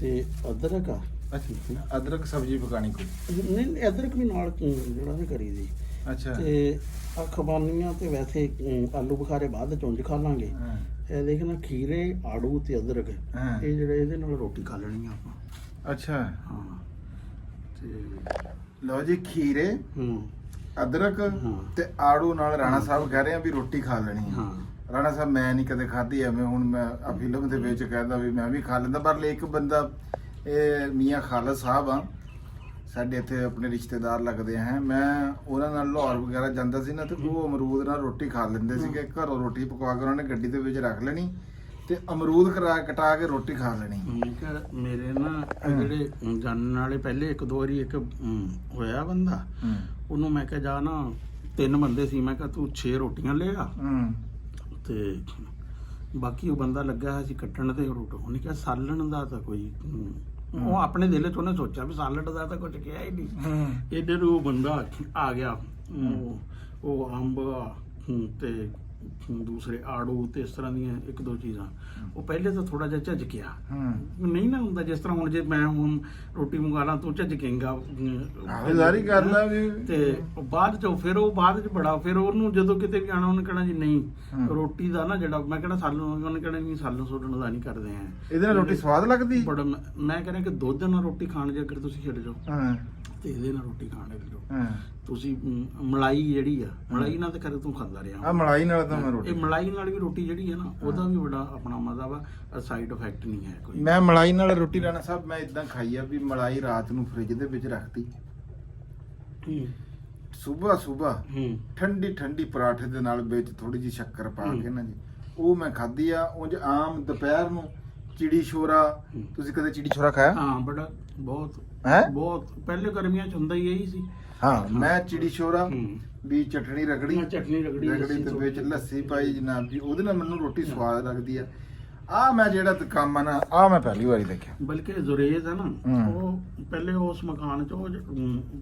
ਤੇ ਅਦਰਕ ਆ। ਅੱਛਾ ਅਦਰਕ ਸਬਜ਼ੀ ਪਕਾਣੀ ਕੋਈ? ਨਹੀਂ ਅਦਰਕ ਵੀ ਨਾਲ ਜਿਹੜਾ ਵੀ ਕਰੀ ਦੀ। ਅੱਛਾ ਤੇ ਆ ਖਬਾਨੀਆਂ ਤੇ ਵੈਸੇ ਆਲੂ ਬੁਖਾਰੇ ਬਾਅਦ ਚੁੰਝ ਖਾ ਲਾਂਗੇ। ਇਹ ਦੇਖ ਨਾ, ਖੀਰੇ, ਆੜੂ ਤੇ ਅਦਰਕ, ਇਹ ਜਿਹੜੇ ਇਹਦੇ ਨਾਲ ਰੋਟੀ ਖਾ ਲੈਣੀ ਆ ਆਪਾਂ। ਅੱਛਾ ਹਾਂ ਤੇ ਲਓ ਜੀ, ਖੀਰੇ, ਅਦਰਕ ਤੇ ਆੜੂ ਨਾਲ ਰਾਣਾ ਸਾਹਿਬ ਕਹਿ ਰਹੇ ਆ ਵੀ ਰੋਟੀ ਖਾ ਲੈਣੀ ਆ। ਰਾਣਾ ਸਾਹਿਬ ਮੈਂ ਨਹੀਂ ਕਦੇ ਖਾਧੀ ਐਵੇਂ, ਹੁਣ ਮੈਂ ਆ ਫਿਲਮ ਦੇ ਵਿੱਚ ਕਹਿੰਦਾ ਵੀ ਮੈਂ ਵੀ ਖਾ ਲੈਂਦਾ, ਪਰ ਇੱਕ ਬੰਦਾ ਇਹ ਮੀਆਂ ਖਾਲਦ ਸਾਹਿਬ ਆ, ਸਾਡੇ ਇੱਥੇ ਆਪਣੇ ਰਿਸ਼ਤੇਦਾਰ ਲੱਗਦੇ ਆ। ਮੈਂ ਉਹਨਾਂ ਨਾਲ ਲਾਹੌਰ ਵਗੈਰਾ ਜਾਂਦਾ ਸੀ ਨਾ, ਤੇ ਉਹ ਅਮਰੂਦ ਨਾਲ ਰੋਟੀ ਖਾ ਲੈਂਦੇ ਸੀਗੇ। ਘਰੋਂ ਰੋਟੀ ਪਕਵਾ ਕੇ ਉਹਨਾਂ ਨੇ ਗੱਡੀ ਦੇ ਵਿੱਚ ਰੱਖ ਲੈਣੀ ਤੇ ਅਮਰੂਦ ਕਟਾ ਕੇ ਰੋਟੀ ਖਾ ਲੈਣੀ। ਮੇਰੇ ਨਾ ਜਿਹੜੇ ਜਾਣਨ ਵਾਲੇ ਪਹਿਲੇ 1-2 ਵਾਰੀ ਇੱਕ ਹੋਇਆ ਬੰਦਾ, ਉਹਨੂੰ ਮੈਂ ਕਿਹਾ ਜਾ ਨਾ, 3 ਬੰਦੇ ਸੀ, ਮੈਂ ਕਿਹਾ ਤੂੰ 6 ਰੋਟੀਆਂ ਲੈ ਆ, ਤੇ ਬਾਕੀ ਉਹ ਬੰਦਾ ਲੱਗਾ ਹੋਇਆ ਸੀ ਕੱਟਣ ਤੇ ਰੋਟੀ। ਉਹਨੇ ਕਿਹਾ ਸਾਲਣ ਦਾ ਤਾਂ ਕੋਈ, ਉਹ ਆਪਣੇ ਦਿਲ 'ਚ ਉਹਨੇ ਸੋਚਿਆ ਵੀ ਸਾਲਣ ਦਾ ਤਾਂ ਕੁਝ ਕਿਹਾ ਹੀ ਨਹੀਂ। ਇਹਦੇ ਨੂੰ ਉਹ ਬੰਦਾ ਆ ਗਿਆ, ਉਹ ਅੰਬ ਤੇ ਦੂਸਰੇ ਆੜੂ ਤੇ ਇਸ ਤਰ੍ਹਾਂ ਦੀਆਂ 1-2 ਚੀਜ਼ਾਂ। ਉਹ ਪਹਿਲੇ ਤਾਂ ਥੋੜਾ ਜਿਹਾ ਝਿਜਕਿਆ, ਨਹੀਂ ਨਾ ਹੁੰਦਾ ਜਿਸ ਤਰ੍ਹਾਂ ਹੁਣ ਜੇ ਮੈਂ ਹੁਣ ਰੋਟੀ ਮੰਗਾ ਲਾਂ ਤੂੰ ਝਿਜਕੇਂਗਾ, ਆਵੇਦਾਰੀ ਕਰਦਾ ਵੀ। ਤੇ ਬਾਅਦ ਚ ਫਿਰ ਉਹ ਬਾਅਦ ਚ ਬੜਾ, ਫਿਰ ਉਹਨੂੰ ਜਦੋਂ ਕਿਤੇ ਵੀ ਆਣਾ ਉਹਨੇ ਕਹਿਣਾ ਜੀ ਨਹੀਂ ਰੋਟੀ ਦਾ ਨਾ ਜਿਹੜਾ, ਮੈਂ ਕਹਿਣਾ ਸਾਲੂ, ਉਹਨੇ ਕਹਿਣਾ ਨਹੀਂ ਸਾਲੂ ਸੋਡਣ ਦਾ ਨਹੀਂ ਕਰਦੇ ਆ। ਇਹਦੇ ਨਾਲ ਰੋਟੀ ਸਵਾਦ ਲੱਗਦੀ? ਬੜਾ ਮੈਂ ਕਹਿੰਦਾ ਕਿ ਦੁੱਧ ਨਾਲ ਰੋਟੀ ਖਾਣ ਜੇ ਅਗਰ ਤੁਸੀਂ ਛੱਡ ਜਾਓ ਤੇ ਇਹਦੇ ਨਾਲ ਰੋਟੀ ਖਾਣ ਲੱਗ ਜਾਓ ਤੁਸੀਂ। ਮਲਾਈ ਜਿਹੜੀ ਆ, ਮਲਾਈ ਨਾਲ ਤਾਂ ਕਦੇ ਤੂੰ ਖਾਂਦਾ ਰਿਹਾ। ਮਲਾਈ ਨਾਲ ਤਾਂ ਮੈਂ ਰੋਟੀ, ਇਹ ਮਲਾਈ ਨਾਲ ਵੀ ਰੋਟੀ ਜਿਹੜੀ ਹੈ ਨਾ, ਉਹਦਾ ਵੀ ਬੜਾ ਆਪਣਾ ਮਜ਼ਾ ਵਾ, ਸਾਈਡ ਇਫੈਕਟ ਨਹੀਂ ਹੈ ਕੋਈ। ਮੈਂ ਮਲਾਈ ਨਾਲ ਰੋਟੀ ਰਾਣਾ ਸਾਹਿਬ ਮੈਂ ਇਦਾਂ ਖਾਈ ਆ ਵੀ ਮਲਾਈ ਰਾਤ ਨੂੰ ਫ੍ਰਿਜ ਦੇ ਵਿੱਚ ਰੱਖਤੀ, ਸੁਬਾ ਠੰਡੀ ਠੰਡੀ ਪਰਾਠੇ ਦੇ ਨਾਲ ਵਿੱਚ ਥੋੜੀ ਜਿਹੀ ਸ਼ੱਕਰ ਪਾ ਕੇ ਨਾ ਜੀ, ਉਹ ਮੈਂ ਖਾਧੀ ਆ। ਉਂਝ ਆਮ ਦੁਪਹਿਰ ਨੂੰ ਚਿੜੀ ਛੋਰਾ, ਤੁਸੀਂ ਕਦੇ ਚਿੜੀ ਛੋਰਾ ਖਾਇਆ? ਹਾਂ ਬੜਾ ਬਹੁਤ ਹੈ? ਬਹੁਤ ਪਹਿਲੇ ਗਰਮੀਆਂ ਚ ਹੁੰਦਾ ਹੀ ਇਹੀ ਸੀ। ਹਾਂ ਮੈਂ ਚਿੜੀ ਛੋਰਾ ਹੂੰ। ਵੀ ਚਟਣੀ ਰਗੜੀ ਚਟਨੀ ਰਗੜੀ ਰਗੜੀ ਤੇ ਵਿੱਚ ਲੱਸੀ ਪਾਈ ਜਨਾਬ ਜੀ, ਉਹਦੇ ਨਾਲ ਮੈਨੂੰ ਰੋਟੀ ਸਵਾਦ ਲੱਗਦੀ ਆ। ਆ ਮੈਂ ਜਿਹੜਾ ਕੰਮ ਆ ਨਾ, ਆ ਮੈਂ ਪਹਿਲੀ ਵਾਰੀ ਦੇਖਿਆ। ਬਲਕਿ ਜ਼ੁਰੇਜ਼ ਹੈ ਨਾ, ਹੂੰ। ਉਹ ਪਹਿਲੇ ਉਸ ਮਕਾਨ ਚ ਉਹ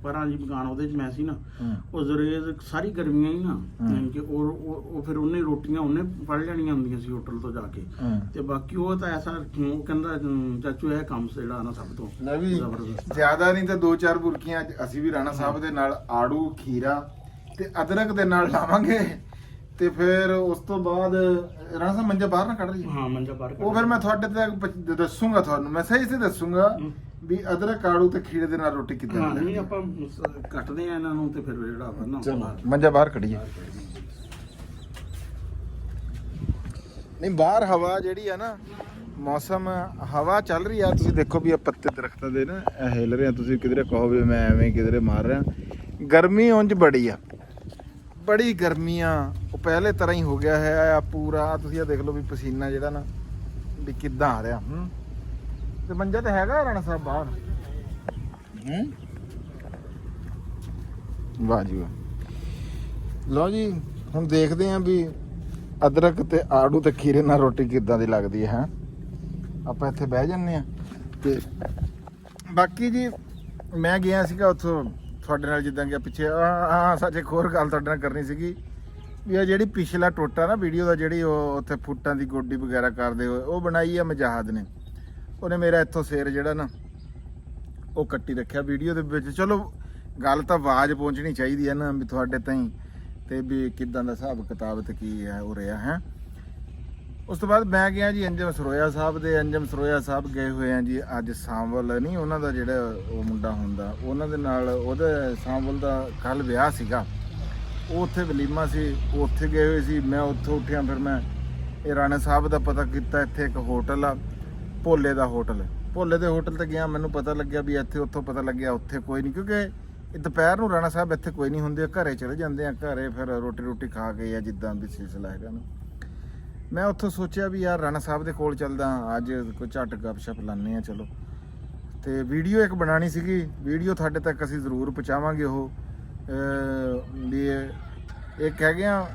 ਪਰਾਂ ਜੀ ਮਕਾਨ ਉਹਦੇ ਚ ਮੈਂ ਸੀ ਨਾ, ਹੂੰ। ਉਹ ਜ਼ੁਰੇਜ਼ ਸਾਰੀ ਗਰਮੀਆਂ ਹੀ ਨਾ ਯਾਨੀ ਕਿ ਉਹ ਫਿਰ ਉਹਨੇ ਰੋਟੀਆਂ ਉਹਨੇ ਫੜ ਲੈਣੀਆਂ ਹੁੰਦੀਆਂ ਸੀ ਹੋਟਲ ਤੋਂ ਜਾ ਕੇ। ਹੂੰ। ਤੇ ਬਾਕੀ ਉਹ ਤਾਂ ਐਸਾ ਉਹ ਕਹਿੰਦਾ ਚਾਚੂ ਇਹ ਕੰਮ ਜਿਹੜਾ ਨਾ ਸਭ ਤੋਂ ਲੈ ਵੀ ਜ਼ਬਰਦਸਤ। ਜ਼ਿਆਦਾ ਨਹੀਂ ਤਾਂ 2-4 ਬੁਰਕੀਆਂ ਅਸੀਂ ਵੀ ਰਾਣਾ ਸਾਹਿਬ ਦੇ ਨਾਲ ਆੜੂ, ਖੀਰਾ ਤੇ ਅਦਰਕ ਦੇ ਨਾਲ ਲਾਵਾਂਗੇ। ਤੇ ਫਿਰ ਉਸ ਤੋਂ ਬਾਅਦ ਰਾਣਾ ਸਾਹਿਬ ਮੰਜਾ ਬਾਹਰ ਨਾ ਕੱਢ ਲਈ। ਹਾਂ ਮੰਜਾ ਬਾਹਰ ਉਹ ਫਿਰ ਮੈਂ ਤੁਹਾਡੇ ਤੇ ਦੱਸੂਗਾ, ਤੁਹਾਨੂੰ ਮੈਂ ਸਹੀ ਸੇ ਦੱਸੂਗਾ ਵੀ ਅਦਰਕ, ਆੜੂ ਤੇ ਖੀਰੇ ਦੇ ਨਾਲ ਰੋਟੀ ਕਿੱਦਾਂ ਹਾਂ ਦੀ ਨਹੀਂ ਲੱਗਦੀ। ਆਪਾਂ ਕੱਟਦੇ ਆ ਇਹਨਾਂ ਨੂੰ ਤੇ ਫਿਰ ਜਿਹੜਾ ਵਾ ਨਾ ਚਲੋ ਮੰਜਾ ਬਾਹਰ ਕੱਢੀਏ। ਨਹੀਂ ਬਾਹਰ ਹਵਾ ਜਿਹੜੀ ਆ ਨਾ, ਮੌਸਮ ਹਵਾ ਚੱਲ ਰਹੀ ਆ, ਤੁਸੀਂ ਦੇਖੋ ਵੀ ਇਹ ਪੱਤੇ ਦਰਖਤਾਂ ਦੇ ਨਾ ਇਹ ਹਿੱਲ ਰਹੇ ਆ। ਤੁਸੀਂ ਕਿਧਰੇ ਕਹੋ ਵੀ ਮੈਂ ਐਵੇਂ ਕਿਧਰੇ ਮਾਰ ਰਿਹਾ। ਗਰਮੀ ਉਂਝ ਬੜੀ ਆ, ਬੜੀ ਗਰਮੀ ਆ। ਉਹ ਪਹਿਲੇ ਤਰ੍ਹਾਂ ਹੀ ਹੋ ਗਿਆ ਹੈ ਆ ਪੂਰਾ। ਤੁਸੀਂ ਇਹ ਦੇਖ ਲਓ ਵੀ ਪਸੀਨਾ ਜਿਹੜਾ ਨਾ ਵੀ ਕਿੱਦਾਂ ਆ ਰਿਹਾ। ਤੇ ਮੰਜਾ ਤਾਂ ਹੈਗਾ ਰਾਣਾ ਸਾਹਿਬ ਬਾਹਰ। ਵਾਹ ਜੀ ਵਾਹ। ਲਓ ਜੀ ਹੁਣ ਦੇਖਦੇ ਆਂ ਵੀ ਅਦਰਕ ਤੇ ਆੜੂ ਤੇ ਖੀਰੇ ਨਾਲ ਰੋਟੀ ਕਿੱਦਾਂ ਦੀ ਲੱਗਦੀ ਹੈ। ਆਪਾਂ ਇੱਥੇ ਬਹਿ ਜੰਨੇ ਆ। ਤੇ ਬਾਕੀ ਜੀ ਮੈਂ ਗਿਆ ਸੀਗਾ ਉੱਥੋਂ ਤੁਹਾਡੇ ਨਾਲ, ਜਿੱਦਾਂ ਕਿ ਪਿੱਛੇ ਸੱਚ ਇੱਕ ਹੋਰ ਗੱਲ ਤੁਹਾਡੇ ਨਾਲ ਕਰਨੀ ਸੀਗੀ ਵੀ ਇਹ ਜਿਹੜੀ ਪਿਛਲਾ ਟੋਟਾ ਨਾ ਵੀਡੀਓ ਦਾ, ਜਿਹੜੀ ਉਹ ਉੱਥੇ ਫੁੱਟਾਂ ਦੀ ਗੋਡੀ ਵਗੈਰਾ ਕਰਦੇ ਹੋਏ ਉਹ ਬਣਾਈ ਆ ਮੁਜਾਹਦ ਨੇ। ਉਹਨੇ ਮੇਰਾ ਇੱਥੋਂ ਸਿਰ ਜਿਹੜਾ ਨਾ ਉਹ ਕੱਟੀ ਰੱਖਿਆ ਵੀਡੀਓ ਦੇ ਵਿੱਚ। ਚਲੋ ਗੱਲ ਤਾਂ ਆਵਾਜ਼ ਪਹੁੰਚਣੀ ਚਾਹੀਦੀ ਹੈ ਨਾ ਵੀ ਤੁਹਾਡੇ ਤਾਈਂ, ਤੇ ਵੀ ਕਿੱਦਾਂ ਦਾ ਹਿਸਾਬ ਕਿਤਾਬ ਤੇ ਕੀ ਹੈ ਉਹ ਰਿਹਾ ਹੈ। ਉਸ ਤੋਂ ਬਾਅਦ ਮੈਂ ਗਿਆ ਜੀ ਅੰਜਮ ਸਰੋਇਆ ਸਾਹਿਬ ਦੇ। ਅੰਜਮ ਸਰੋਇਆ ਸਾਹਿਬ ਗਏ ਹੋਏ ਆ ਜੀ ਅੱਜ। ਸਾਂਵਲ ਨਹੀਂ ਉਹਨਾਂ ਦਾ ਜਿਹੜਾ ਉਹ ਮੁੰਡਾ ਹੁੰਦਾ, ਉਹਨਾਂ ਦੇ ਨਾਲ ਉਹਦੇ ਸਾਂਵਲ ਦਾ ਕੱਲ ਵਿਆਹ ਸੀਗਾ, ਉਹ ਉੱਥੇ ਵਲੀਮਾ ਸੀ, ਉਹ ਉੱਥੇ ਗਏ ਹੋਏ ਸੀ। ਮੈਂ ਉੱਥੋਂ ਉੱਠਿਆ, ਫਿਰ ਮੈਂ ਇਹ ਰਾਣਾ ਸਾਹਿਬ ਦਾ ਪਤਾ ਕੀਤਾ। ਇੱਥੇ ਇੱਕ ਹੋਟਲ ਆ ਭੋਲੇ ਦਾ ਹੋਟਲ, ਭੋਲੇ ਦੇ ਹੋਟਲ ਤੇ ਗਿਆ। ਮੈਨੂੰ ਪਤਾ ਲੱਗਿਆ ਵੀ ਇੱਥੇ, ਉੱਥੋਂ ਪਤਾ ਲੱਗਿਆ ਉੱਥੇ ਕੋਈ ਨਹੀਂ, ਕਿਉਂਕਿ ਇਹ ਦੁਪਹਿਰ ਨੂੰ ਰਾਣਾ ਸਾਹਿਬ ਇੱਥੇ ਕੋਈ ਨਹੀਂ ਹੁੰਦੇ, ਘਰੇ ਚਲੇ ਜਾਂਦੇ ਆ। ਘਰੇ ਫਿਰ ਰੋਟੀ ਖਾ ਕੇ ਜਾਂ ਜਿੱਦਾਂ ਵੀ ਸਿਲਸਿਲਾ ਹੈਗਾ ਨਾ। ਮੈਂ ਉੱਥੋਂ ਸੋਚਿਆ ਵੀ ਯਾਰ ਰਾਣਾ ਸਾਹਿਬ ਦੇ ਕੋਲ ਚੱਲਦਾ ਅੱਜ, ਕੋਈ ਝੱਟ ਗੱਪਸ਼ਪ ਲਾਉਂਦੇ ਆ। ਚਲੋ ਤੇ ਵੀਡੀਓ ਇੱਕ ਬਣਾਉਣੀ ਸੀਗੀ, ਵੀਡੀਓ ਤੁਹਾਡੇ ਤੱਕ ਅਸੀਂ ਜ਼ਰੂਰ ਪਹੁੰਚਾਵਾਂਗੇ। ਉਹ ਵੀ ਇੱਕ ਹੈਗੇ ਆ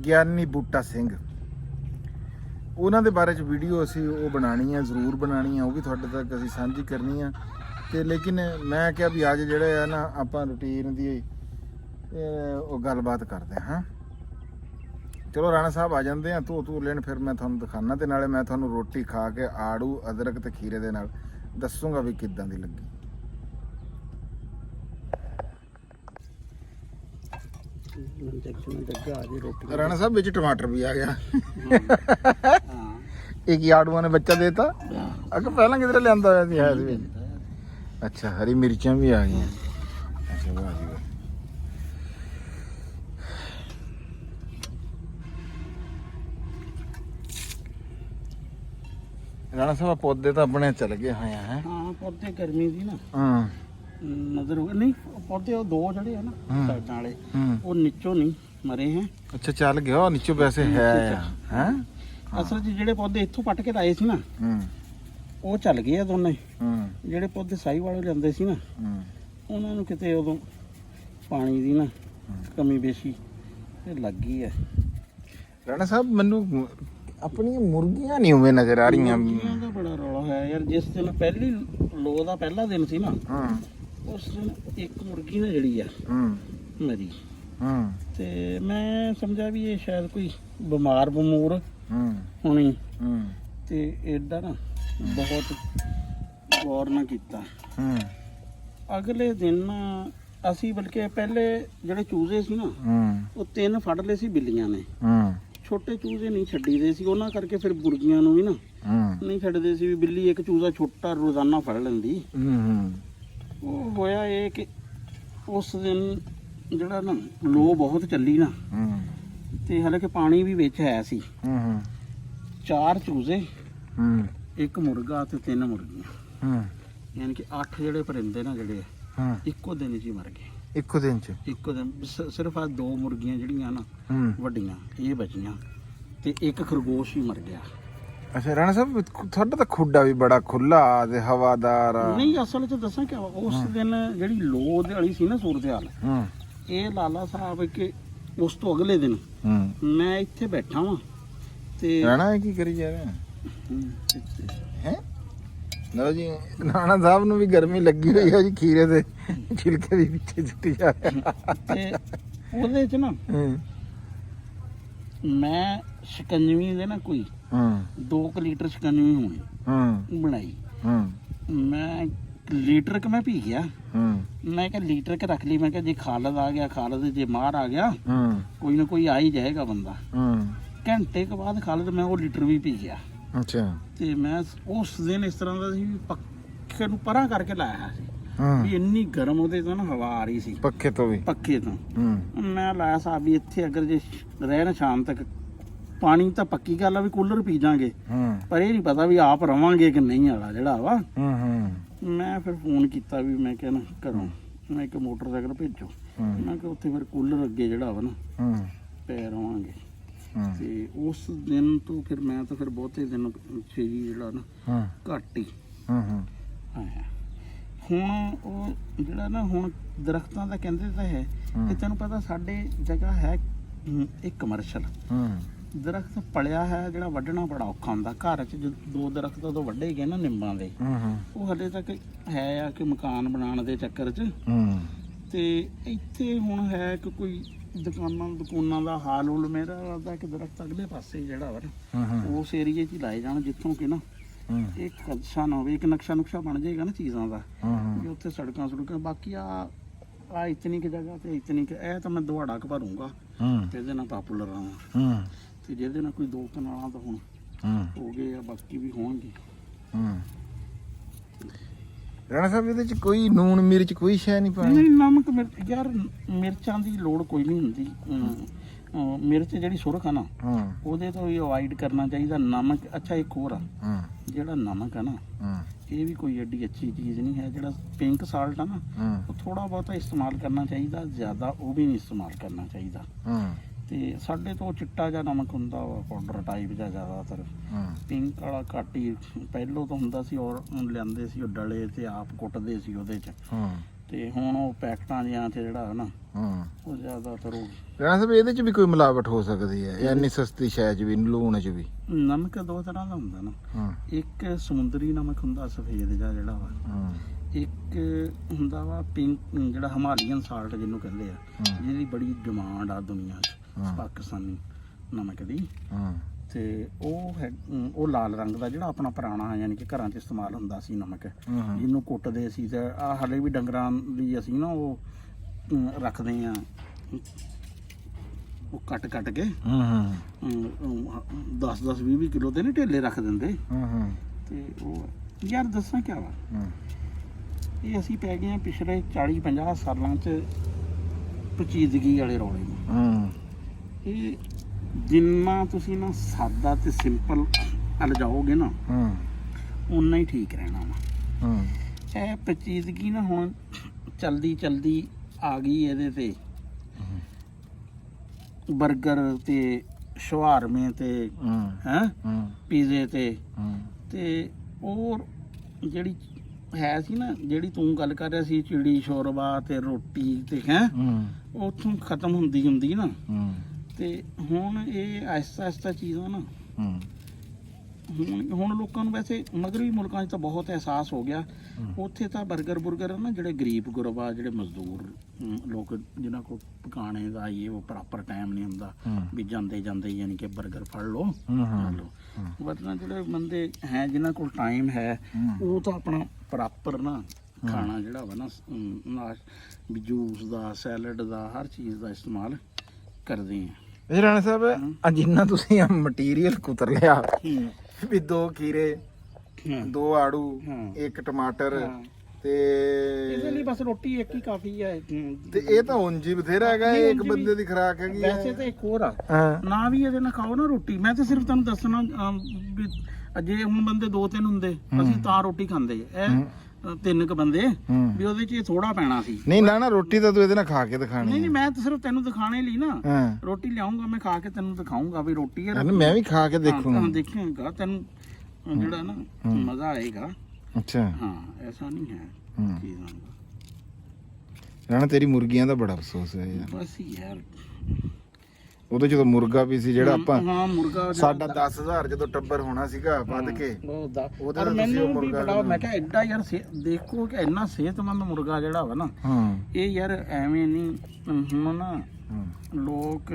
ਗਿਆਨੀ ਬੂਟਾ ਸਿੰਘ, ਉਹਨਾਂ ਦੇ ਬਾਰੇ 'ਚ ਵੀਡੀਓ ਅਸੀਂ ਉਹ ਬਣਾਉਣੀ ਆ, ਜ਼ਰੂਰ ਬਣਾਉਣੀ ਆ। ਉਹ ਵੀ ਤੁਹਾਡੇ ਤੱਕ ਅਸੀਂ ਸਾਂਝੀ ਕਰਨੀ ਆ। ਤੇ ਲੇਕਿਨ ਮੈਂ ਕਿਹਾ ਵੀ ਅੱਜ ਜਿਹੜੇ ਆ ਨਾ ਆਪਾਂ ਰੂਟੀਨ ਦੀ ਉਹ ਗੱਲਬਾਤ ਕਰਦੇ ਹਾਂ। ਚਲੋ ਰਾਣਾ ਸਾਹਿਬ ਆ ਜਾਂਦੇ ਆ ਧੋ ਲੈਣ, ਫਿਰ ਮੈਂ ਤੁਹਾਨੂੰ ਦਿਖਾਣਾ ਤੇ ਨਾਲੇ ਮੈਂ ਤੁਹਾਨੂੰ ਰੋਟੀ ਖਾ ਕੇ ਆੜੂ, ਅਦਰਕ ਤੇ ਖੀਰੇ ਦੇ ਨਾਲ ਦੱਸੂਗਾ ਵੀ ਕਿੱਦਾਂ ਦੀ ਲੱਗੀ। ਰਾਣਾ ਸਾਹਿਬ ਵਿੱਚ ਟਮਾਟਰ ਵੀ ਆ ਗਿਆ। ਇੱਕ ਹੀ ਆੜੂਆਂ ਨੇ ਬੱਚਾ ਦੇਤਾ। ਅੱਗੇ ਪਹਿਲਾਂ ਕਿਧਰੇ ਲਿਆਂਦਾ ਹੋਇਆ ਸੀ ਹੈ ਇਸ ਵਿੱਚ। ਅੱਛਾ ਹਰੀ ਮਿਰਚਾਂ ਵੀ ਆ ਗਈਆਂ। ਅੱਛਾ ਵਾਹ ਜੀ ਵਾਹ। ਰਾਣਾ ਸਾਹਿਬ ਪੌਦੇ ਤਾਂ ਆਪਣੇ ਚੱਲ ਗਏ ਹੋਏ ਆ ਹੈ। ਹਾਂ ਪੌਦੇ ਗਰਮੀ ਦੀ ਨਾ ਹਾਂ ਨਜ਼ਰ ਹੋ ਗਈ। ਨਹੀਂ ਪੌਦੇ ਉਹ ਦੋ ਜਿਹੜੇ ਆ ਨਾ ਸਾਈਡਾਂ ਵਾਲੇ, ਉਹ ਨੀਚੋਂ ਨਹੀਂ ਮਰੇ ਹੈ। ਅੱਛਾ ਚੱਲ ਗਿਆ ਉਹ ਨੀਚੋਂ ਵੈਸੇ ਹੈ ਹੈ। ਅਸਲ 'ਚ ਜਿਹੜੇ ਪੌਦੇ ਇੱਥੋਂ ਪੱਟ ਕੇ ਲਾਏ ਸੀ ਨਾ ਉਹ ਚੱਲ ਗਏ ਆ ਦੋਨੇ। ਜਿਹੜੇ ਪੌਦੇ ਸਾਈ ਵਾਲੇ ਲਿਆਂਦੇ ਸੀ ਨਾ ਉਹਨਾਂ ਨੂੰ ਕਿਤੇ ਉਦੋਂ ਪਾਣੀ ਦੀ ਨਾ ਕਮੀ ਬੇਸ਼ੀ ਤੇ ਲੱਗ ਗਈ ਹੈ। ਰਾਣਾ ਸਾਹਿਬ ਮੈਨੂੰ ਆਪਣੀਆਂ ਮੁਰਗੀਆਂ ਨਹੀਂ ਉਵੇਂ ਨਜ਼ਰ ਆ ਰਹੀਆਂ। ਮੁਰਗੀਆਂ ਦਾ ਬੜਾ ਰੌਲਾ ਹੈ ਯਾਰ। ਜਿਸ ਦਿਨ ਪਹਿਲੀ ਲੋ ਦਾ ਪਹਿਲਾ ਦਿਨ ਸੀ ਨਾ, ਉਸ ਦਿਨ ਇੱਕ ਮੁਰਗੀ ਨਾ ਜਿਹੜੀ ਆ ਮਰੀ। ਤੇ ਮੈਂ ਸਮਝਿਆ ਵੀ ਇਹ ਸ਼ਾਇਦ ਕੋਈ ਬਿਮਾਰ ਬਮੂਰ ਹੋਣੀ। ਤੇ ਏਡਾ ਨਾ ਬਹੁਤ ਗੌਰ ਨਾ ਕੀਤਾ। ਅਗਲੇ ਦਿਨ ਨਾ ਅਸੀਂ ਬਲਕਿ ਪਹਿਲੇ ਜਿਹੜੇ ਚੂਜ਼ੇ ਸੀ ਨਾ ਉਹ 3 ਫੜ ਲਏ ਸੀ ਬਿੱਲੀਆਂ ਨੇ। ਛੋਟੇ ਚੂਜ਼ੇ ਨਹੀਂ ਛੱਡੀਦੇ ਸੀ, ਉਹਨਾਂ ਕਰਕੇ ਫਿਰ ਮੁਰਗੀਆਂ ਨੂੰ ਵੀ ਨਾ ਨਹੀਂ ਛੱਡਦੇ ਸੀ ਵੀ ਬਿੱਲੀ ਇੱਕ ਚੂਜ਼ਾ ਛੋਟਾ ਰੋਜ਼ਾਨਾ ਫੜ ਲੈਂਦੀ। ਉਹ ਹੋਇਆ ਇਹ ਕਿ ਉਸ ਦਿਨ ਜਿਹੜਾ ਨਾ ਲੋ ਬਹੁਤ ਚੱਲੀ ਨਾ, ਤੇ ਹਾਲਾਂਕਿ ਪਾਣੀ ਵੀ ਵਿੱਚ ਹੈ ਸੀ। 4 ਚੂਜ਼ੇ, 1 ਮੁਰਗਾ ਤੇ 3 ਮੁਰਗੀਆਂ, ਯਾਨੀ ਕਿ 8 ਜਿਹੜੇ ਪਰਿੰਦੇ ਨਾ ਜਿਹੜੇ ਇੱਕੋ ਦਿਨ 'ਚ ਹੀ ਮਰ ਗਏ। ਇੱਕੋ ਦਿਨ ਸਿਰਫ ਆ 2 ਮੁਰਗੀਆਂ ਜਿਹੜੀਆਂ ਨਾ ਵੱਡੀਆਂ ਇਹ ਬਚੀਆਂ, ਤੇ 1 ਖਰਗੋਸ਼ ਹੀ ਮਰ ਗਿਆ। ਅੱਛਾ ਰਾਣਾ ਸਾਹਿਬ ਤੁਹਾਡਾ ਤਾਂ ਖੁੱਡਾ ਵੀ ਬੜਾ ਖੁੱਲਾ ਤੇ ਹਵਾਦਾਰ ਆ। ਨਹੀਂ ਅਸਲ 'ਚ ਦੱਸਾਂ ਕਿ ਉਸ ਦਿਨ ਜਿਹੜੀ ਲੋਧ ਵਾਲੀ ਸੀ ਨਾ ਸੂਰਤ ਹਾਲ, ਹੂੰ ਇਹ ਲਾਲਾ ਸਾਹਿਬ ਕਿ ਉਸ ਤੋਂ ਅਗਲੇ ਦਿਨ ਹੂੰ ਮੈਂ ਇੱਥੇ ਬੈਠਾ ਵਾਂ ਤੇ ਰਾਣਾ ਇਹ ਕੀ ਕਰੀ ਜਾ ਰਿਹਾ ਇੱਥੇ ਹੈ? ਲਓ ਜੀ ਰਾਣਾ ਸਾਹਿਬ ਨੂੰ ਵੀ ਗਰਮੀ ਲੱਗੀ ਹੋਈ ਹੈ ਜੀ, ਖੀਰੇ ਦੇ ਛਿਲਕੇ ਵੀ ਪਿੱਛੇ ਸੁੱਟੀ ਜਾ ਰਿਹਾ। ਤੇ ਉਹਦੇ 'ਚ ਨਾ ਹੂੰ ਮੈਂ ਸ਼ਿਕੰਜਵੀ ਦੇ ਨਾ ਕੋਈ ਹੂੰ 2 ਲੀਟਰ ਸ਼ਿਕੰਜਵੀ ਹੋਣੀ ਹੂੰ ਬਣਾਈ। ਹੂੰ ਮੈਂ ਲੀਟਰ ਕ ਮੈਂ ਪੀ ਗਿਆ। ਹੂੰ ਮੈਂ ਕਿਹਾ ਲੀਟਰ ਕ ਰੱਖ ਲਈ, ਮੈਂ ਕਿਹਾ ਜੇ ਖਾਲਦ ਆ ਗਿਆ, ਖਾਲਦ ਜੇ ਮਾਰ ਆ ਗਿਆ, ਹੂੰ ਕੋਈ ਨਾ ਕੋਈ ਆ ਹੀ ਜਾਏਗਾ ਬੰਦਾ। ਹੂੰ ਘੰਟੇ ਕੁ ਬਾਅਦ ਖਾਲਦ ਮੈਂ ਉਹ ਲੀਟਰ ਵੀ ਪੀ ਗਿਆ। ਅੱਛਾ ਤੇ ਮੈਂ ਉਸ ਦਿਨ ਇਸ ਤਰ੍ਹਾਂ ਦਾ ਸੀ ਵੀ ਪੱਖੇ ਨੂੰ ਪਰਾਂ ਕਰਕੇ ਲਾਇਆ ਸੀ ਹੂੰ ਵੀ ਇੰਨੀ ਗਰਮ ਉਹਦੇ ਤੋਂ ਨਾ ਹਵਾ ਆ ਰਹੀ ਸੀ ਪੱਖੇ ਤੋਂ ਵੀ ਪੱਖੇ ਤੋਂ। ਹੂੰ ਮੈਂ ਲਾਇਆ ਸਾਹਿਬ ਵੀ ਇੱਥੇ ਅਗਰ ਜੇ ਰਹਿਣ ਸ਼ਾਮ ਤੱਕ, ਪਾਣੀ ਤਾਂ ਪੱਕੀ ਗੱਲ ਆ ਵੀ ਕੂਲਰ ਪੀ ਜਾਾਂਗੇ, ਹੂੰ ਪਰ ਇਹ ਨਹੀਂ ਪਤਾ ਵੀ ਆਪ ਰਵਾਂਗੇ ਕਿ ਨਹੀਂ ਵਾਲਾ ਜਿਹੜਾ ਵਾ। ਹੂੰ ਹੂੰ ਮੈਂ ਫਿਰ ਫੋਨ ਕੀਤਾ ਵੀ ਮੈਂ ਕਿਹਾ ਨਾ ਘਰੋਂ ਮੈਂ ਇੱਕ ਮੋਟਰਸਾਈਕਲ ਭੇਜੋ। ਮੈਂ ਕਿਹਾ ਉੱਥੇ ਫਿਰ ਕੂਲਰ ਅੱਗੇ ਜਿਹੜਾ ਵਾ ਨਾ ਹੂੰ ਪੈ ਰਵਾਂਗੇ। ਹੂੰ ਤੇ ਉਸ ਦਿਨ ਤੋਂ ਫਿਰ ਮੈਂ ਤਾਂ ਫਿਰ ਬਹੁਤੇ ਦਿਨ ਛੇ ਜਿਹੜਾ ਨਾ ਹੂੰ ਘੱਟ ਹੀ ਹੂੰ ਹੂੰ ਆਇਆ। ਹੁਣ ਉਹ ਜਿਹੜਾ ਨਾ ਹੁਣ ਦਰਖਤਾਂ ਦਾ ਕਹਿੰਦੇ ਤਾਂ ਹੈ ਕਿ ਤੈਨੂੰ ਪਤਾ ਸਾਡੇ ਜਗ੍ਹਾ ਹੈ ਇੱਕ ਕਮਰਸ਼ਲ ਹੂੰ ਦਰਖਤ ਪਲਿਆ ਹੈ ਜਿਹੜਾ ਵੱਢਣਾ ਬੜਾ ਔਖਾ ਹੁੰਦਾ। ਘਰ 'ਚ 2 ਦਰਖਤ ਤੋਂ ਵੱਢੇ ਗਏ ਨਾ ਨਿੰਬਾਂ ਦੇ, ਹੂੰ ਉਹ ਹਲੇ ਤੱਕ ਹੈ ਆ ਕਿ ਮਕਾਨ ਬਣਾਉਣ ਦੇ ਚੱਕਰ 'ਚ। ਹੂੰ ਤੇ ਇੱਥੇ ਹੁਣ ਹੈ ਕਿ ਕੋਈ ਦੁਕਾਨਾਂ ਦਾ ਹਾਲ ਹੁਲ ਮੇਰਾ ਲੱਗਦਾ ਕਿ ਦਰਖਤ ਅਗਲੇ ਪਾਸੇ ਜਿਹੜਾ ਵਾ ਨਾ ਉਸ ਏਰੀਏ 'ਚ ਹੀ ਲਾਏ ਜਾਣ ਜਿੱਥੋਂ ਕਿ ਨਾ ਇੱਕ ਖਦਸ਼ਾ ਨਾ ਹੋਵੇ, ਇੱਕ ਨਕਸ਼ਾ ਨੁਕਸ਼ਾ ਬਣ ਜਾਏਗਾ ਨਾ ਚੀਜ਼ਾਂ ਦਾ ਵੀ ਉੱਥੇ ਸੜਕਾਂ ਸੁੜਕਾਂ। ਬਾਕੀ ਆ ਇਤਨੀ ਕਿ ਜਗ੍ਹਾ ਤੇ ਇਤਨੀ ਕਿ ਇਹ ਤਾਂ ਮੈਂ ਦੁਹਾੜਾ ਕ ਭਰੂੰਗਾ ਇਹਦੇ ਨਾਲ ਪਾਪੂਲਰ ਆਵਾਂ। ਤੇ ਜਿਹਦੇ ਨਾਲ ਕੋਈ 2 ਕਨਾਲਾਂ ਤਾਂ ਹੁਣ ਹੋ ਗਏ ਆ, ਬਾਕੀ ਵੀ ਹੋਣਗੇ। ਰਾਣਾ ਸਾਹਿਬ ਇਹਦੇ ਚ ਕੋਈ ਨੂਣ ਮਿਰਚ ਕੋਈ ਸ਼ੈ ਨਹੀਂ ਪਾਣੀ? ਨਹੀਂ ਨਮਕ ਮਿਰਚ ਯਾਰ ਮਿਰਚਾਂ ਦੀ ਲੋੜ ਕੋਈ ਨਹੀਂ ਹੁੰਦੀ। ਮਿਰਚ ਜਿਹੜੀ ਸੁਰਖ ਆ ਨਾ ਉਹਦੇ ਤੋਂ ਵੀ ਅਵਾਇਡ ਕਰਨਾ ਚਾਹੀਦਾ। ਨਮਕ ਅੱਛਾ ਇੱਕ ਹੋਰ ਆ, ਜਿਹੜਾ ਨਮਕ ਆ ਨਾ ਇਹ ਵੀ ਕੋਈ ਐਡੀ ਅੱਛੀ ਚੀਜ਼ ਨਹੀਂ ਹੈ। ਜਿਹੜਾ ਪਿੰਕ ਸਾਲਟ ਆ ਨਾ ਉਹ ਥੋੜਾ ਬਹੁਤਾ ਇਸਤੇਮਾਲ ਕਰਨਾ ਚਾਹੀਦਾ, ਜ਼ਿਆਦਾ ਉਹ ਵੀ ਨਹੀਂ ਇਸਤੇਮਾਲ ਕਰਨਾ ਚਾਹੀਦਾ। ਤੇ ਸਾਡੇ ਤੋਂ ਚਿੱਟਾ ਜਿਹਾ ਨਮਕ ਹੁੰਦਾ ਵਾ ਪਾਊਡਰ ਟਾਈਪ ਜਾਂ ਜ਼ਿਆਦਾਤਰ, ਪਿੰਕ ਵਾਲਾ ਘੱਟ ਹੀ ਪਹਿਲੋਂ ਤਾਂ ਹੁੰਦਾ ਸੀ। ਔਰ ਲਿਆਂਦੇ ਸੀ ਉਹ ਡਲੇ ਤੇ ਆਪ ਕੁੱਟਦੇ ਸੀ ਉਹਦੇ 'ਚ। ਤੇ ਹੁਣ ਉਹ ਪੈਕਟਾਂ ਜਿਹਾਂ 'ਚ ਜਿਹੜਾ ਨਾ ਉਹ ਜ਼ਿਆਦਾਤਰ ਉਹ ਰਾਣਾ ਸਾਹਿਬ ਇਹਦੇ ਚ ਵੀ ਕੋਈ ਮਿਲਾਵਟ ਹੋ ਸਕਦੀ ਹੈ? ਇੰਨੀ ਸਸਤੀ ਸ਼ੈ ਚ ਵੀ, ਲੂਣ ਚ ਵੀ? ਨਮਕ 2 ਤਰ੍ਹਾਂ ਦਾ ਹੁੰਦਾ ਨਾ, ਇੱਕ ਸਮੁੰਦਰੀ ਨਮਕ ਹੁੰਦਾ ਸਫੇਦ ਜਿਹਾ ਜਿਹੜਾ ਵਾ, ਇੱਕ ਹੁੰਦਾ ਵਾ ਪਿੰਕ ਜਿਹੜਾ ਹਿਮਾਲੀਅਨ ਸਾਲਟ ਜਿਹਨੂੰ ਕਹਿੰਦੇ ਆ, ਜਿਹਦੀ ਬੜੀ ਡਿਮਾਂਡ ਆ ਦੁਨੀਆ 'ਚ, ਪਾਕਿਸਤਾਨੀ ਨਮਕ ਦੀ। ਤੇ ਉਹ ਲਾਲ ਰੰਗ ਦਾ ਜਿਹੜਾ ਆਪਣਾ ਪੁਰਾਣਾ ਯਾਨੀ ਕਿ ਘਰਾਂ 'ਚ ਇਸਤੇਮਾਲ ਹੁੰਦਾ ਸੀ ਨਮਕ, ਜਿਹਨੂੰ ਕੁੱਟਦੇ ਸੀ। ਤੇ ਆ ਹਲੇ ਵੀ ਡੰਗਰਾਂ ਲਈ ਅਸੀਂ ਨਾ ਉਹ ਰੱਖਦੇ ਆ, ਉਹ ਕੱਟ ਕੇ 10-10 20-20 ਕਿਲੋ ਦੇ ਨਹੀਂ ਢੇਲੇ ਰੱਖ ਦਿੰਦੇ। ਤੇ ਉਹ ਯਾਰ ਦੱਸਾਂ ਕਿਆ ਵਾ, ਇਹ ਅਸੀਂ ਪੈ ਗਏ ਆ ਪਿਛਲੇ 40-50 ਸਾਲਾਂ 'ਚ ਪਚੀਦਗੀ ਵਾਲੇ ਰੌਲੇ ਨੂੰ। ਇਹ ਜਿੰਨਾ ਤੁਸੀਂ ਨਾ ਸਾਦਾ ਤੇ ਸਿੰਪਲ ਹਲ ਜਾਓਗੇ ਨਾ ਉਨਾ ਹੀ ਠੀਕ ਰਹਿਣਾ ਵਾ। ਇਹ ਪਚੀਦਗੀ ਨਾ ਹੁਣ ਚਲਦੀ ਆ ਗਈ ਇਹਦੇ ਤੇ ਬਰਗਰ ਤੇ ਸ਼ਵਾਰਮੇ ਤੇ ਹੈ ਪੀਜ਼ੇ ਤੇ ਉਹ ਜਿਹੜੀ ਹੈ ਸੀ ਨਾ, ਜਿਹੜੀ ਤੂੰ ਗੱਲ ਕਰ ਰਿਹਾ ਸੀ ਚਿੜੀ ਸ਼ੋਰਬਾ ਤੇ ਰੋਟੀ ਤੇ ਹੈ ਉੱਥੋਂ ਖਤਮ ਹੁੰਦੀ ਨਾ। ਤੇ ਹੁਣ ਇਹ ਆਹਿਸਤਾ ਚੀਜ਼ਾਂ ਨਾ ਹੁਣ ਲੋਕਾਂ ਨੂੰ ਵੈਸੇ ਮਗਰਬੀ ਮੁਲਕਾਂ 'ਚ ਤਾਂ ਬਹੁਤ ਅਹਿਸਾਸ ਹੋ ਗਿਆ। ਉੱਥੇ ਤਾਂ ਬਰਗਰ ਨਾ ਜਿਹੜੇ ਗਰੀਬ ਗੁਰਬਾ ਜਿਹੜੇ ਮਜ਼ਦੂਰ ਲੋਕ ਜਿਨ੍ਹਾਂ ਕੋਲ ਪਕਾਣੇ ਦਾ ਉਹ ਪ੍ਰੋਪਰ ਟਾਈਮ ਨਹੀਂ ਹੁੰਦਾ ਵੀ ਜਾਂਦੇ ਯਾਨੀ ਕਿ ਬਰਗਰ ਫੜ ਲਓ ਵਰਨਾ ਜਿਹੜੇ ਬੰਦੇ ਹੈ ਜਿਨ੍ਹਾਂ ਕੋਲ ਟਾਈਮ ਹੈ ਉਹ ਤਾਂ ਆਪਣਾ ਪ੍ਰੋਪਰ ਨਾ ਖਾਣਾ ਜਿਹੜਾ ਵਾ ਨਾ ਵੀ ਜੂਸ ਦਾ ਸੈਲਡ ਦਾ ਹਰ ਚੀਜ਼ ਦਾ ਇਸਤੇਮਾਲ ਕਰਦੇ ਆ। ਰਾਣਾ ਸਾਹਿਬ ਜਿੰਨਾ ਤੁਸੀਂ ਮਟੀਰੀਅਲ ਕੁਤਰ ਲਿਆ ਵੀ 2 ਖੀਰੇ 2 ਆੜੂ 1 ਟਮਾਟਰ ਤੇ ਇਹਦੇ ਲਈ ਬਸ ਰੋਟੀ ਇੱਕ ਹੀ ਕਾਫੀ ਹੈ। ਤੇ ਇਹ ਤਾਂ ਉਂਝ ਹੀ ਬਥੇਰਾ ਹੈਗਾ, ਇਹ ਇੱਕ ਬੰਦੇ ਦੀ ਖੁਰਾਕ ਹੈਗੀ। ਵੈਸੇ ਤਾਂ ਇੱਕ ਹੋਰ ਆ ਨਾ ਵੀ ਇਹਦੇ ਨਾਲ ਖਾਓ ਨਾ ਰੋਟੀ। ਮੈਂ ਤਾਂ ਸਿਰਫ ਤੁਹਾਨੂੰ ਦੱਸਣਾ ਵੀ ਜੇ ਹੁਣ ਬੰਦੇ 2-3 ਹੁੰਦੇ ਅਸੀਂ ਤਾਂ ਰੋਟੀ ਖਾਂਦੇ, ਇਹ 3 ਕ ਬੰਦੇ ਵੀ ਉਹਦੇ 'ਚ ਥੋੜਾ ਪੈਣਾ ਸੀ। ਨਹੀਂ ਨਾ ਰੋਟੀ ਤਾਂ ਤੂੰ ਇਹਦੇ ਨਾਲ ਖਾ ਕੇ ਦਿਖਾਣੀ। ਨਹੀਂ ਮੈਂ ਤਾਂ ਸਿਰਫ ਤੈਨੂੰ ਦਿਖਾਣੇ ਲਈ ਨਾ ਰੋਟੀ ਲਿਆਉਂਗਾ, ਮੈਂ ਖਾ ਕੇ ਤੈਨੂੰ ਦਿਖਾਉਂਗਾ ਵੀ ਰੋਟੀ ਹੈ। ਮੈਂ ਵੀ ਖਾ ਕੇ ਦੇਖੂੰਗਾ ਦੇਖਾਂਗਾ ਤੈਨੂੰ ਜਿਹੜਾ ਨਾ ਮਜ਼ਾ ਆਏਗਾ। ਅੱਛਾ ਹਾਂ ਐਸਾ ਨਹੀਂ ਹੈ ਚੀਜ਼ਾਂ ਦਾ। ਰਾਣਾ ਤੇਰੀ ਮੁਰਗੀਆਂ ਦਾ ਬੜਾ ਅਫਸੋਸ ਹੈ ਯਾਰ। ਬਸ ਯਾਰ ਉਹਦੇ ਜਦੋਂ ਮੁਰਗਾ ਵੀ ਸੀ ਜਿਹੜਾ ਆਪਾਂ ਹਾਂ ਮੁਰਗਾ ਸਾਡਾ 10,000 ਜਦੋਂ ਟੱਬਰ ਹੋਣਾ ਸੀਗਾ ਵੱਧ ਕੇ ਉਹਦਾ ਉਹਦੇ ਔਰ ਨਾਲ ਤੁਸੀਂ ਮੈਨੂੰ ਉਹ ਵੀ ਮੁਰਗਾ ਬੜਾ ਮੈਂ ਕਿਹਾ ਐਡਾ ਯਾਰ ਦੇਖੋ ਕਿ ਇੰਨਾ ਸਿਹਤਮੰਦ ਮੁਰਗਾ ਜਿਹੜਾ ਵਾ ਨਾ ਹਾਂ ਇਹ ਯਾਰ ਐਵੇਂ ਨਹੀਂ ਹੁਣ ਨਾ ਹਾਂ ਲੋਕ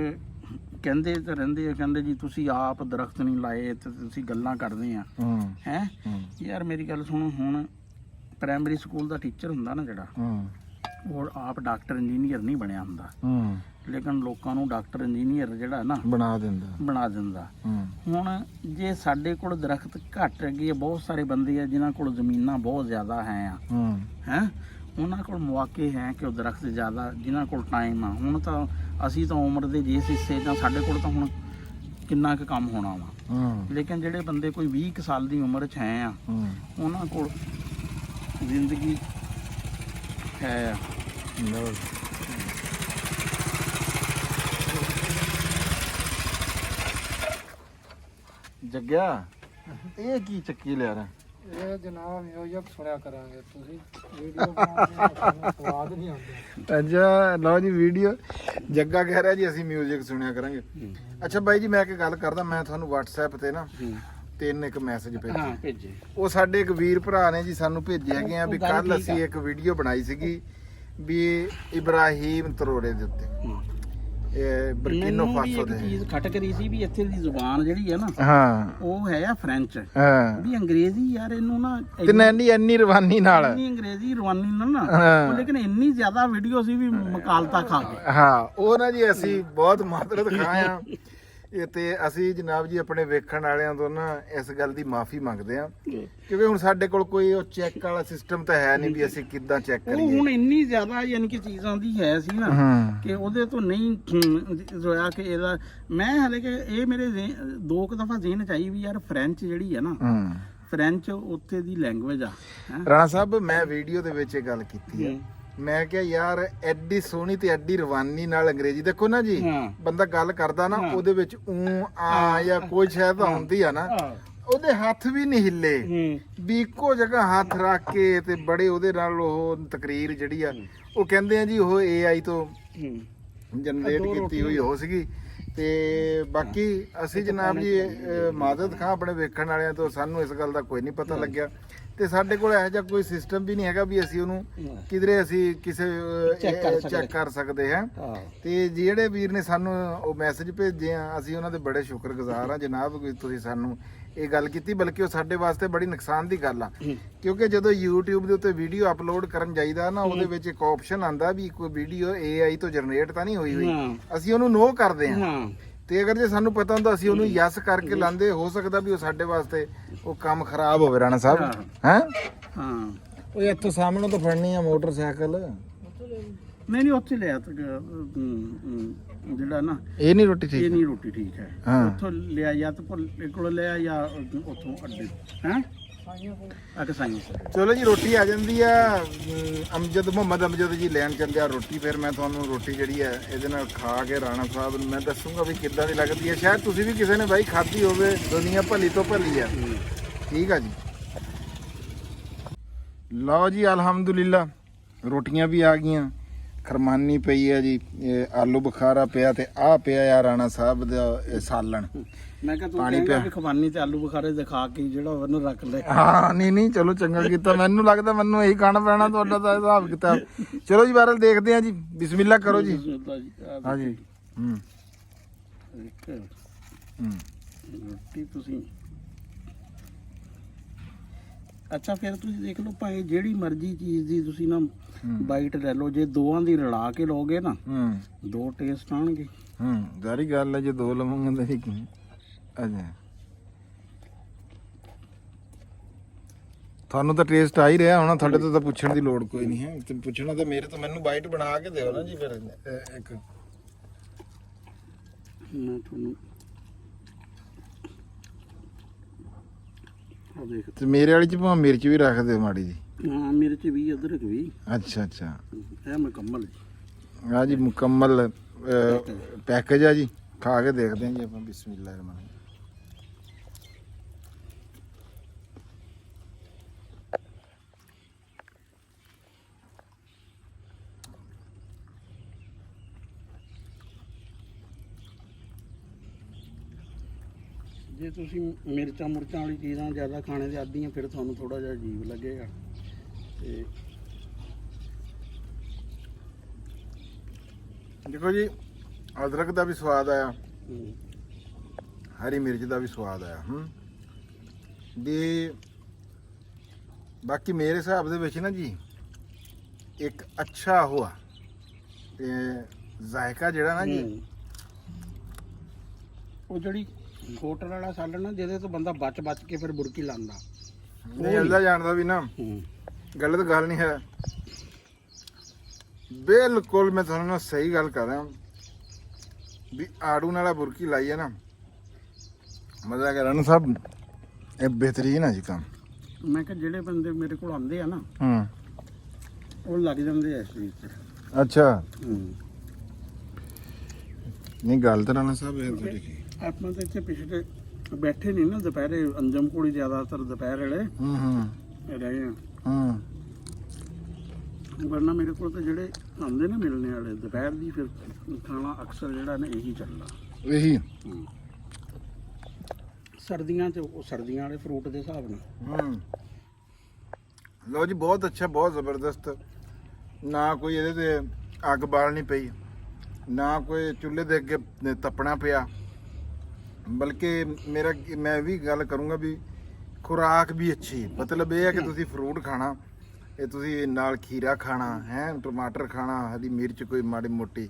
ਕਹਿੰਦੇ ਤੇ ਰਹਿੰਦੇ ਆ, ਕਹਿੰਦੇ ਜੀ ਤੁਸੀਂ ਆਪ ਦਰਖਤ ਨਹੀਂ ਲਾਏ ਤੇ ਤੁਸੀਂ ਗੱਲਾਂ ਕਰਦੇ ਆ ਹਾਂ ਹੈ ਯਾਰ ਮੇਰੀ ਗੱਲ ਸੁਣੋ। ਹੁਣ ਪ੍ਰਾਇਮਰੀ ਸਕੂਲ ਦਾ ਟੀਚਰ ਹੁੰਦਾ ਨਾ ਜਿਹੜਾ ਹਾਂ ਉਹ ਆਪ ਡਾਕਟਰ ਇੰਜੀਨੀਅਰ ਨਹੀਂ ਬਣਿਆ ਹੁੰਦਾ, ਹਾਂ ਲੇਕਿਨ ਲੋਕਾਂ ਨੂੰ ਡਾਕਟਰ ਇੰਜੀਨੀਅਰ ਜਿਹੜਾ ਨਾ ਬਣਾ ਦਿੰਦਾ। ਬਣਾ ਦਿੰਦਾ। ਹਾਂ ਹੁਣ ਜੇ ਸਾਡੇ ਕੋਲ ਦਰਖਤ ਘੱਟ ਹੈਗੇ ਆ, ਬਹੁਤ ਸਾਰੇ ਬੰਦੇ ਆ ਜਿਨ੍ਹਾਂ ਕੋਲ ਜ਼ਮੀਨਾਂ ਬਹੁਤ ਜ਼ਿਆਦਾ ਹੈ ਆ ਹਾਂ ਹੈ ਉਹਨਾਂ ਕੋਲ ਮੌਕੇ ਹੈ ਕਿ ਉਹ ਦਰਖਤ ਜ਼ਿਆਦਾ, ਜਿਨ੍ਹਾਂ ਕੋਲ ਟਾਈਮ ਆ। ਹੁਣ ਤਾਂ ਅਸੀਂ ਤਾਂ ਉਮਰ ਦੇ ਜਿਸ ਹਿੱਸੇ ਤਾਂ ਸਾਡੇ ਕੋਲ ਤਾਂ ਹੁਣ ਕਿੰਨਾ ਕੁ ਕੰਮ ਹੋਣਾ ਵਾ, ਹਾਂ ਲੇਕਿਨ ਜਿਹੜੇ ਬੰਦੇ ਕੋਈ 20 ਕੁ ਸਾਲ ਦੀ ਉਮਰ 'ਚ ਹੈ ਆ ਹਾਂ ਉਹਨਾਂ ਕੋਲ ਜ਼ਿੰਦਗੀ ਹੈ ਆ। ਲਓ। ਜੱਗਿਆ ਇਹ ਕੀ ਚੱਕੀ ਲਿਆ ਰਾ? ਇਹ ਜਨਾਬ ਮਿਊਜ਼ਿਕ ਸੁਣਿਆ ਕਰਾਂਗੇ, ਤੁਸੀਂ ਵੀਡੀਓ ਬਣਾਉਂਦੇ ਸਵਾਦ ਨਹੀਂ ਆਉਂਦਾ। ਅੱਛਾ ਲਓ ਜੀ ਵੀਡੀਓ ਜੱਗਾ ਕਹਿ ਰਿਹਾ ਜੀ ਅਸੀਂ ਮਿਊਜ਼ਿਕ ਸੁਣਿਆ ਕਰਾਂਗੇ। ਅੱਛਾ ਬਾਈ ਜੀ ਮੈਂ ਇੱਕ ਗੱਲ ਕਰਦਾ, ਮੈਂ ਤੁਹਾਨੂੰ WhatsApp ਤੇ ਨਾ ਇੱਕ ਮੈਸੇਜ ਭੇਜੇ। ਹਾਂ ਭੇਜੇ। ਉਹ ਸਾਡੇ ਇੱਕ ਵੀਰ ਭਰਾ ਨੇ ਜੀ ਸਾਨੂੰ ਭੇਜੇ ਹੈਗੇ ਆ ਵੀ ਉਹ ਗੱਲ ਕੱਲ ਠੀਕ ਅਸੀਂ ਇੱਕ ਵੀਡੀਓ ਬਣਾਈ ਸੀਗੀ ਵੀ ਇਬਰਾਹੀਮ ਤਰੋੜੇ ਦੇ ਉੱਤੇ ਇਹ ਬਰਕਿਨੋ ਮੈਨੂੰ ਵੀ ਫਾਸੋ ਇੱਕ ਦੇ। ਚੀਜ਼ ਖਟ ਕਰੀ ਸੀ ਵੀ ਇੱਥੇ ਦੀ ਜ਼ੁਬਾਨ ਜਿਹੜੀ ਹੈ ਨਾ ਹਾਂ ਉਹ ਹੈ ਆ ਫ੍ਰੈਂਚ, ਹਾਂ ਵੀ ਅੰਗਰੇਜ਼ੀ ਯਾਰ ਇਹਨੂੰ ਨਾ ਤੇ ਨੈਨੀ ਇੰਨੀ ਰਵਾਨੀ ਨਾਲ ਇੰਨੀ ਅੰਗਰੇਜ਼ੀ ਰਵਾਨੀ ਨਾਲ ਨਾ ਹਾਂ। ਉਹ ਲੇਕਿਨ ਇੰਨੀ ਜ਼ਿਆਦਾ ਵੀਡੀਓ ਸੀ ਵੀ ਮਕਾਲਤਾ ਖਾ ਗਏ। ਹਾਂ ਉਹ ਨਾ ਜੀ ਅਸੀਂ ਬਹੁਤ ਮਾਤਰਤ ਖਾਏ ਆ ਇਹ ਤੇ ਅਸੀਂ ਜਨਾਬ ਜੀ ਆਪਣੇ ਵੇਖਣ ਵਾਲਿਆਂ ਤੋਂ ਨਾ ਇਸ ਗੱਲ ਦੀ ਮਾਫੀ ਮੰਗਦੇ ਆ ਕਿਉਂਕਿ ਹੁਣ ਸਾਡੇ ਕੋਲ ਕੋਈ ਉਹ ਚੈੱਕ ਵਾਲਾ ਸਿਸਟਮ ਤਾਂ ਹੈ ਨਹੀਂ ਵੀ ਅਸੀਂ ਕਿੱਦਾਂ ਚੈੱਕ ਉਹ ਕਰੀਏ। ਹੁਣ ਇੰਨੀ ਜ਼ਿਆਦਾ ਯਾਨੀ ਕਿ ਚੀਜ਼ਾਂ ਦੀ ਹੈ ਸੀ ਨਾ ਹਾਂ ਕਿ ਉਹਦੇ ਤੋਂ ਨਹੀਂ ਹੋਇਆ ਕਿ ਇਹਦਾ ਮੈਂ ਹਾਲੇ ਕਿ ਇਹ ਮੇਰੇ ਦੋ ਕੁ ਦਫਾ ਜ਼ਿਹਨ ਚ ਆਈ ਵੀ ਯਾਰ ਫ੍ਰੈਂਚ ਜਿਹੜੀ ਹੈ ਨਾ ਹਾਂ ਫ੍ਰੈਂਚ ਉੱਥੇ ਦੀ ਲੈਂਗੁਏਜ ਆ ਹੈਂ। ਰਾਣਾ ਸਾਹਿਬ ਮੈਂ ਵੀਡੀਓ ਦੇ ਵਿੱਚ ਇਹ ਗੱਲ ਕੀਤੀ ਹੈ ਮੈਂ ਕਿਹਾ ਯਾਰ ਐਡੀ ਸੋਹਣੀ ਤੇ ਐਡੀ ਰਵਾਨੀ ਨਾਲ ਅੰਗਰੇਜ਼ੀ ਦੇਖੋ ਨਾ ਜੀ ਹਾਂ। ਬੰਦਾ ਗੱਲ ਕਰਦਾ ਨਾ ਉਹਦੇ ਵਿੱਚ ਆ ਜਾਂ ਕੋਈ ਸ਼ਾਇਦ ਹੁੰਦੀ ਆ ਨਾ ਉਹਦੇ ਹੱਥ ਵੀ ਨਹੀਂ ਹਿੱਲੇ ਵੀ ਇੱਕੋ ਜਗ੍ਹਾ ਹੱਥ ਰੱਖ ਕੇ ਤੇ ਬੜੇ ਉਹਦੇ ਨਾਲ ਉਹ ਤਕਰੀਰ ਜਿਹੜੀ ਆ ਉਹ ਕਹਿੰਦੇ ਆ ਜੀ ਉਹ AI ਤੋਂ ਜਨਰੇਟ ਕੀਤੀ ਹੋਈ ਹੋ ਸੀਗੀ। ਤੇ ਬਾਕੀ ਅਸੀਂ ਜਨਾਬ ਜੀ ਮਾਦਦ ਖਾਂ ਆਪਣੇ ਵੇਖਣ ਵਾਲਿਆਂ ਤੋਂ ਸਾਨੂੰ ਇਸ ਗੱਲ ਦਾ ਕੋਈ ਨਹੀਂ ਪਤਾ ਲੱਗਿਆ ਤੇ ਸਾਡੇ ਕੋਲ ਇਹੋ ਜਿਹਾ ਕੋਈ ਸਿਸਟਮ ਵੀ ਨਹੀਂ ਹੈਗਾ ਵੀ ਅਸੀਂ ਉਹਨੂੰ ਕਿਧਰੇ ਅਸੀਂ ਕਿਸੇ ਚੈੱਕ ਕਰ ਸਕਦੇ ਹਾਂ। ਤੇ ਜਿਹੜੇ ਵੀਰ ਨੇ ਸਾਨੂੰ ਉਹ ਮੈਸੇਜ ਭੇਜੇ ਆ ਅਸੀਂ ਉਹਨਾਂ ਦੇ ਬੜੇ ਸ਼ੁਕਰਗੁਜ਼ਾਰ ਆ ਜਨਾਬ ਕਿ ਤੁਸੀਂ ਸਾਨੂੰ ਇਹ ਗੱਲ ਕੀਤੀ, ਬਲਕਿ ਉਹ ਸਾਡੇ ਵਾਸਤੇ ਬੜੀ ਨੁਕਸਾਨ ਦੀ ਗੱਲ ਆ ਕਿਉਂਕਿ ਜਦੋਂ YouTube ਦੇ ਉੱਤੇ ਵੀਡੀਓ ਅਪਲੋਡ ਕਰਨ ਜਾਈਦਾ ਨਾ ਉਹਦੇ ਵਿੱਚ ਇੱਕ ਆਪਸ਼ਨ ਆਂਦਾ ਵੀ ਕੋਈ ਵੀਡੀਓ AI ਤੋਂ ਜਨਰੇਟ ਤਾਂ ਨਹੀਂ ਹੋਈ ਅਸੀਂ ਉਹਨੂੰ ਨੋ ਕਰਦੇ ਹਾਂ ਤੇ ਅਗਰ ਜੇ ਸਾਨੂੰ ਪਤਾ ਹੁੰਦਾ ਅਸੀਂ ਉਹਨੂੰ ਯੈਸ ਕਰਕੇ ਲਾਂਦੇ ਹੋ ਸਕਦਾ ਵੀ ਉਹ ਸਾਡੇ ਵਾਸਤੇ ਉਹ ਕੰਮ ਖਰਾਬ ਹੋਵੇ। ਰਾਣਾ ਸਾਹਿਬ ਹੈ ਹਾਂ ਉਹ ਇੱਥੋਂ ਸਾਹਮਣੇ ਤੋਂ ਫੜਨੀ ਆ ਮੋਟਰਸਾਈਕਲ ਨਹੀਂ ਉੱਥੇ ਲਿਆ ਜਿਹੜਾ ਨਾ ਇਹ ਨਹੀਂ ਰੋਟੀ ਇਹ ਠੀਕ ਨਹੀਂ ਰੋਟੀ ਠੀਕ ਹੈ ਹਾਂ। ਉੱਥੋਂ ਲਿਆ ਜਾਂ ਤਾਂ ਕੋਲ ਲਿਆ ਜਾਂ ਉੱਥੋਂ ਅੱਡੇ ਹੈ ਆ ਸਾਈਂ। ਚਲੋ ਜੀ ਰੋਟੀ ਆ ਜਾਂਦੀ ਆ ਮੁਹੰਮਦ ਅਮਜਦ ਜੀ ਲੈਣ ਚੱਲਿਆ ਰੋਟੀ ਫਿਰ ਮੈਂ ਤੁਹਾਨੂੰ ਰੋਟੀ ਜਿਹੜੀ ਹੈ ਇਹਦੇ ਨਾਲ ਖਾ ਕੇ ਰਾਣਾ ਸਾਹਿਬ ਨੂੰ ਮੈਂ ਦੱਸੂਗਾ ਵੀ ਕਿੱਦਾਂ ਦੀ ਲੱਗਦੀ ਹੈ। ਸ਼ਾਇਦ ਤੁਸੀਂ ਵੀ ਕਿਸੇ ਨੇ ਬਾਈ ਖਾਧੀ ਹੋਵੇ, ਦੁਨੀਆ ਭਲੀ ਤੋਂ ਭਲੀ ਆ। ਠੀਕ ਆ ਜੀ ਲਓ ਜੀ ਅਲਹਮਦੁਲਿਲਾ ਰੋਟੀਆਂ ਵੀ ਆ ਗਈਆਂ, ਖਰਮਾਨੀ ਪਈ ਆ ਜੀ, ਇਹ ਆਲੂ ਬੁਖਾਰਾ ਪਿਆ ਤੇ ਆਹ ਪਿਆ ਆ ਰਾਣਾ ਸਾਹਿਬ ਦਾ ਸਾਲਣ। ਮੈਂ ਕਿਹਾ ਤੂੰ ਕਹਿੰਦਾ ਵੀ ਖਵਾਨੀ ਤੇ ਆਲੂ ਬੁਖਾਰੇ ਦਿਖਾ ਕੇ ਜਿਹੜਾ ਉਹਨੂੰ ਰੱਖ ਲੈ। ਹਾਂ ਨਹੀਂ ਚਲੋ ਚੰਗਾ ਕੀਤਾ, ਮੈਨੂੰ ਲੱਗਦਾ ਮੈਨੂੰ ਇਹੀ ਖਾਣਾ ਪੈਣਾ ਤੁਹਾਡਾ ਤਾਂ ਹਿਸਾਬ ਕਿਤਾਬ। ਚਲੋ ਜੀ ਬਾਹਰ ਦੇਖਦੇ ਆ ਜੀ, ਬਿਸਮਿਲ੍ਲਾ ਕਰੋ ਜੀ। ਹਾਂ ਜੀ ਰੋਟੀ ਤੁਸੀਂ ਅੱਛਾ ਫਿਰ ਤੁਸੀਂ ਦੇਖ ਲਓ ਭਾਵੇਂ ਜਿਹੜੀ ਮਰਜ਼ੀ ਚੀਜ਼ ਦੀ ਤੁਸੀਂ ਨਾ ਬਾਈਟ ਲੈ ਲਓ, ਜੇ ਦੋਵਾਂ ਦੀ ਰਲਾ ਕੇ ਲਓਗੇ ਨਾ ਦੋ ਟੇਸਟ ਆਣਗੇ। ਜ਼ਾਰੀ ਗੱਲ ਹੈ ਜੇ ਦੋ ਲਵਾਂਗੇ ਤਾਂ ਕੀ ਅੱਛਾ ਤੁਹਾਨੂੰ ਤਾਂ ਟੇਸਟ ਆ ਹੀ ਰਿਹਾ ਹੋਣਾ, ਤੁਹਾਡੇ ਤੋਂ ਤਾਂ ਪੁੱਛਣ ਦੀ ਲੋੜ ਕੋਈ ਨਹੀਂ ਹੈ। ਤੇ ਪੁੱਛਣਾ ਤਾਂ ਮੇਰੇ ਤੋਂ ਮੈਨੂੰ ਬਾਈਟ ਬਣਾ ਕੇ ਦਿਓ ਨਾ ਜੀ ਫਿਰ ਇੱਕ ਮੈਂ ਤੁਹਾਨੂੰ ਆ ਦੇਖ ਤੇ ਮੇਰੇ ਵਾਲੀ ਚ ਭਾਵੇਂ ਮਿਰਚ ਵੀ ਰੱਖ ਦਿਓ ਮਾੜੀ ਜੀ। ਹਾਂ ਮਿਰਚ ਵੀ ਅਦਰਕ ਵੀ ਅੱਛਾ ਇਹ ਮੁਕੰਮਲ ਜੀ। ਆ ਜੀ ਮੁਕੰਮਲ ਪੈਕੇਜ ਆ ਜੀ, ਖਾ ਕੇ ਦੇਖਦੇ ਹਾਂ ਜੀ ਆਪਾਂ। ਬਿਸਮਿਲ੍ਲਾਹਿਰ ਰਹਿਮਾਨ ਜੇ ਤੁਸੀਂ ਮਿਰਚਾਂ ਮੁਰਚਾਂ ਵਾਲੀ ਚੀਜ਼ਾਂ ਜ਼ਿਆਦਾ ਖਾਣੇ ਦੇ ਆਦੀ ਆ ਫਿਰ ਤੁਹਾਨੂੰ ਥੋੜਾ ਜਿਹਾ ਅਜੀਬ ਲੱਗੇਗਾ। ਤੇ ਦੇਖੋ ਜੀ, ਅਦਰਕ ਦਾ ਵੀ ਸਵਾਦ ਆਇਆ, ਹਮ, ਹਰੀ ਮਿਰਚ ਦਾ ਵੀ ਸਵਾਦ ਆਇਆ। ਵੀ ਬਾਕੀ ਮੇਰੇ ਹਿਸਾਬ ਦੇ ਵਿੱਚ ਨਾ ਜੀ ਇੱਕ ਅੱਛਾ ਹੋਆ ਤੇ ਜ਼ਾਇਕਾ ਜਿਹੜਾ ਨਾ ਜੀ, ਹਮ। ਉਹ ਜਿਹੜੀ ਹੋਟਲ ਵਾਲਾ ਸਾਲਣ ਨਾ ਜਿਹਦੇ ਤੋਂ ਬੰਦਾ ਬਚ ਕੇ ਫਿਰ ਬੁਰਕੀ ਲਾਂਦਾ। ਨਹੀਂ ਅੱਲਾ ਜਾਣਦਾ ਵੀ ਨਾ ਹੂੰ ਗਲਤ ਗੱਲ ਨਹੀਂ ਹੈ। ਬਿਲਕੁਲ ਮੈਂ ਤੁਹਾਨੂੰ ਨਾ ਸਹੀ ਗੱਲ ਕਰ ਰਿਹਾ ਵੀ ਆੜੂ ਨਾਲ ਬੁਰਕੀ ਲਾਈ ਹੈ ਨਾ, ਮਜ਼ਾ ਕਰ ਰਨ ਸਾਹਿਬ, ਇਹ ਬਿਹਤਰੀਨ ਹੈ ਜੀ ਕੰਮ। ਮੈਂ ਕਿਹਾ ਜਿਹੜੇ ਬੰਦੇ ਮੇਰੇ ਕੋਲ ਆਉਂਦੇ ਆ ਨਾ ਉਹ ਲੱਗ ਜਾਂਦੇ ਆ ਇਸ ਚੀਜ਼ ਤੇ। ਅੱਛਾ, ਹੂੰ ਨਹੀਂ ਗੱਲ ਤਾਂ ਰਾਣਾ ਸਾਹਿਬ ਇਹ ਤੁਹਾਡੀ ਕੀ। ਆਪਾਂ ਤਾਂ ਇੱਥੇ ਪਿਛਲੇ ਬੈਠੇ ਨਹੀਂ ਨਾ ਦੁਪਹਿਰੇ, ਅੰਜਮ ਕੋਲ ਹੀ ਜ਼ਿਆਦਾਤਰ ਦੁਪਹਿਰ ਵੇਲੇ ਰਹੇ ਆ। ਵਰਨਾ ਮੇਰੇ ਕੋਲ ਤਾਂ ਜਿਹੜੇ ਆਉਂਦੇ ਨਾ ਮਿਲਣੇ ਵਾਲੇ ਦੁਪਹਿਰ ਦੀ ਫਿਰ ਖਾਣਾ ਅਕਸਰ ਜਿਹੜਾ ਨਾ ਇਹੀ ਚੱਲਦਾ। ਇਹੀ ਸਰਦੀਆਂ 'ਚ ਉਹ ਸਰਦੀਆਂ ਵਾਲੇ ਫਰੂਟ ਦੇ ਹਿਸਾਬ ਨਾਲ। ਲਓ ਜੀ, ਬਹੁਤ ਅੱਛਾ, ਬਹੁਤ ਜ਼ਬਰਦਸਤ। ਨਾ ਕੋਈ ਇਹਦੇ ਤੇ ਅੱਗ ਬਾਲਣੀ ਪਈ, ਨਾ ਕੋਈ ਚੁੱਲ੍ਹੇ ਦੇ ਅੱਗੇ ਤਪਣਾ ਪਿਆ, ਬਲਕਿ ਮੈਂ ਵੀ ਗੱਲ ਕਰੂੰਗਾ ਵੀ ਖੁਰਾਕ ਵੀ ਅੱਛੀ। ਮਤਲਬ ਇਹ ਹੈ ਕਿ ਤੁਸੀਂ ਫਰੂਟ ਖਾਣਾ, ਇਹ ਤੁਸੀਂ ਨਾਲ ਖੀਰਾ ਖਾਣਾ ਹੈ, ਟਮਾਟਰ ਖਾਣਾ, ਹਰੀ ਮਿਰਚ ਕੋਈ ਮਾੜੀ ਮੋਟੀ,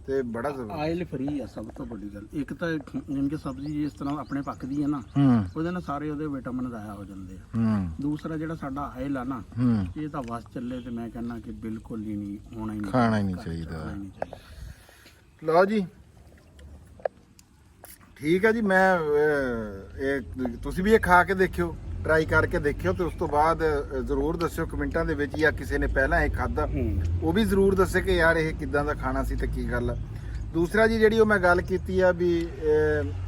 ਤੇ ਬੜਾ ਜ਼ਬਰਦਸਤ। ਆਇਲ ਫਰੀ ਆ ਸਭ ਤੋਂ ਵੱਡੀ ਗੱਲ। ਇੱਕ ਤਾਂ ਜਿਵੇਂ ਕਿ ਸਬਜ਼ੀ ਜਿਸ ਤਰ੍ਹਾਂ ਆਪਣੇ ਪੱਕਦੀ ਹੈ ਨਾ, ਉਹਦੇ ਨਾਲ ਸਾਰੇ ਉਹਦੇ ਵਿਟਾਮਿਨ ਜ਼ਾਇਆ ਹੋ ਜਾਂਦੇ ਆ। ਦੂਸਰਾ ਜਿਹੜਾ ਸਾਡਾ ਆਇਲ ਆ ਨਾ, ਇਹ ਤਾਂ ਵਸ ਚੱਲੇ ਤੇ ਮੈਂ ਕਹਿੰਦਾ ਕਿ ਬਿਲਕੁਲ ਹੀ ਨਹੀਂ ਹੋਣਾ, ਹੀ ਨਹੀਂ ਖਾਣਾ ਹੀ ਨਹੀਂ ਚਾਹੀਦਾ। ਖਾਣਾ ਹੀ ਨਹੀਂ ਚਾਹੀਦਾ। ਲਓ ਜੀ, ਠੀਕ ਹੈ ਜੀ। ਮੈਂ ਇਹ ਤੁਸੀਂ ਵੀ ਇਹ ਖਾ ਕੇ ਦੇਖਿਓ, ਟਰਾਈ ਕਰਕੇ ਦੇਖਿਓ, ਤੇ ਉਸ ਤੋਂ ਬਾਅਦ ਜ਼ਰੂਰ ਦੱਸਿਓ ਕਮੈਂਟਾਂ ਦੇ ਵਿੱਚ, ਜਾਂ ਕਿਸੇ ਨੇ ਪਹਿਲਾਂ ਇਹ ਖਾਦਾ ਉਹ ਵੀ ਜ਼ਰੂਰ ਦੱਸੇ ਕਿ ਯਾਰ ਇਹ ਕਿੱਦਾਂ ਦਾ ਖਾਣਾ ਸੀ ਤੇ ਕੀ ਗੱਲ ਆ। ਦੂਸਰਾ ਜੀ, ਜਿਹੜੀ ਉਹ ਮੈਂ ਗੱਲ ਕੀਤੀ ਆ ਵੀ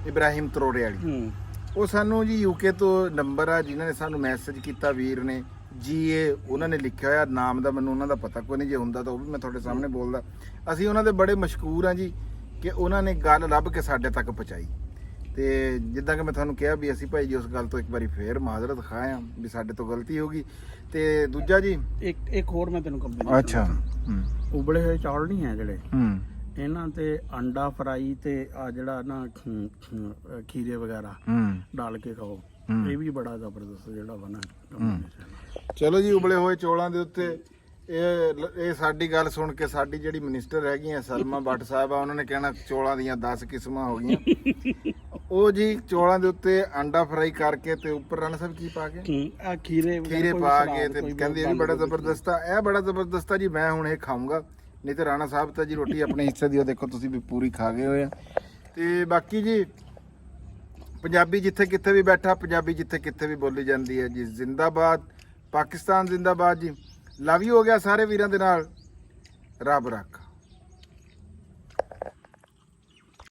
ਇਬਰਾਹਿਮ ਤਰੋੜੇ ਵਾਲੀ, ਉਹ ਸਾਨੂੰ ਜੀ ਯੂਕੇ ਤੋਂ ਨੰਬਰ ਆ, ਜਿਨ੍ਹਾਂ ਨੇ ਸਾਨੂੰ ਮੈਸੇਜ ਕੀਤਾ ਵੀਰ ਨੇ ਜੀ, ਇਹ ਉਹਨਾਂ ਨੇ ਲਿਖਿਆ ਹੋਇਆ ਨਾਮ ਦਾ ਮੈਨੂੰ ਉਹਨਾਂ ਦਾ ਪਤਾ ਕੋਈ ਨਹੀਂ, ਜੇ ਹੁੰਦਾ ਤਾਂ ਉਹ ਵੀ ਮੈਂ ਤੁਹਾਡੇ ਸਾਹਮਣੇ ਬੋਲਦਾ। ਅਸੀਂ ਉਹਨਾਂ ਦੇ ਬੜੇ ਮਸ਼ਕੂਰ ਆ ਜੀ ਕਿ ਉਹਨਾਂ ਨੇ ਗੱਲ ਲੱਭ ਕੇ ਸਾਡੇ ਤੱਕ ਪਹੁੰਚਾਈ। ਤੇ ਜਿੱਦਾਂ ਕਿ ਮੈਂ ਤੁਹਾਨੂੰ ਕਿਹਾ ਵੀ ਅਸੀਂ ਭਾਈ ਜੀ ਉਸ ਗੱਲ ਤੋਂ ਇੱਕ ਵਾਰੀ ਫੇਰ ਮਾਜ਼ਰਤ ਖਾਏ ਆ ਵੀ ਸਾਡੇ ਤੋਂ ਗਲਤੀ ਹੋ ਗਈ। ਤੇ ਦੂਜਾ ਜੀ, ਇੱਕ ਹੋਰ ਮੈਂ ਤੈਨੂੰ ਕੰਪਨੀ ਅੱਛਾ, ਉਬਲੇ ਹੋਏ ਚੌਲ ਨਹੀਂ ਹੈ ਜਿਹੜੇ, ਇਹਨਾਂ ਤੇ ਅੰਡਾ ਫਰਾਈ ਤੇ ਆ ਜਿਹੜਾ ਨਾ ਖੀਰੇ ਵਗੈਰਾ ਡਾਲ ਕੇ ਖਾਓ, ਇਹ ਵੀ ਬੜਾ ਜ਼ਬਰਦਸਤ ਜਿਹੜਾ ਬਣਾ। ਚਲੋ ਜੀ, ਉਬਲੇ ਹੋਏ ਚੌਲਾਂ ਦੇ ਉੱਤੇ ਇਹ ਸਾਡੀ ਗੱਲ ਸੁਣ ਕੇ ਸਾਡੀ ਜਿਹੜੀ ਮਿਨਿਸਟਰ ਹੈਗੀ ਆ ਸਲਮਾ ਬੱਟ ਸਾਹਿਬ ਆ, ਉਹਨਾਂ ਨੇ ਕਹਿਣਾ ਚੌਲਾਂ ਦੀਆਂ 10 ਕਿਸਮਾਂ ਹੋ ਗਈਆਂ। ਉਹ ਜੀ ਚੌਲਾਂ ਦੇ ਉੱਤੇ ਅੰਡਾ ਫਰਾਈ ਕਰਕੇ ਤੇ ਉੱਪਰ ਰਾਣਾ ਸਾਹਿਬ ਕੀ ਪਾ ਕੇ ਆ ਖੀਰੇ ਪਾ ਕੇ ਤੇ ਕਹਿੰਦੇ ਇਹ ਵੀ ਬੜਾ ਜ਼ਬਰਦਸਤ ਆ, ਇਹ ਬੜਾ ਜ਼ਬਰਦਸਤ ਆ ਜੀ। ਮੈਂ ਹੁਣ ਇਹ ਖਾਊਂਗਾ, ਨਹੀਂ ਤੇ ਰਾਣਾ ਸਾਹਿਬ ਤਾਂ ਜੀ ਰੋਟੀ ਆਪਣੇ ਹਿੱਸੇ ਦੀ ਉਹ ਦੇਖੋ ਤੁਸੀਂ ਵੀ ਪੂਰੀ ਖਾ ਗਏ ਹੋਏ ਆ। ਤੇ ਬਾਕੀ ਜੀ, ਪੰਜਾਬੀ ਜਿੱਥੇ ਕਿੱਥੇ ਵੀ ਬੈਠਾ, ਪੰਜਾਬੀ ਜਿੱਥੇ ਕਿੱਥੇ ਵੀ ਬੋਲੀ ਜਾਂਦੀ ਹੈ ਜੀ। ਜ਼ਿੰਦਾਬਾਦ ਪਾਕਿਸਤਾਨ, ਜ਼ਿੰਦਾਬਾਦ ਜੀ। ਲਵ ਯੂ ਹੋ ਗਿਆ ਸਾਰੇ ਵੀਰਾਂ ਦੇ ਨਾਲ। ਰੱਬ ਰੱਖ।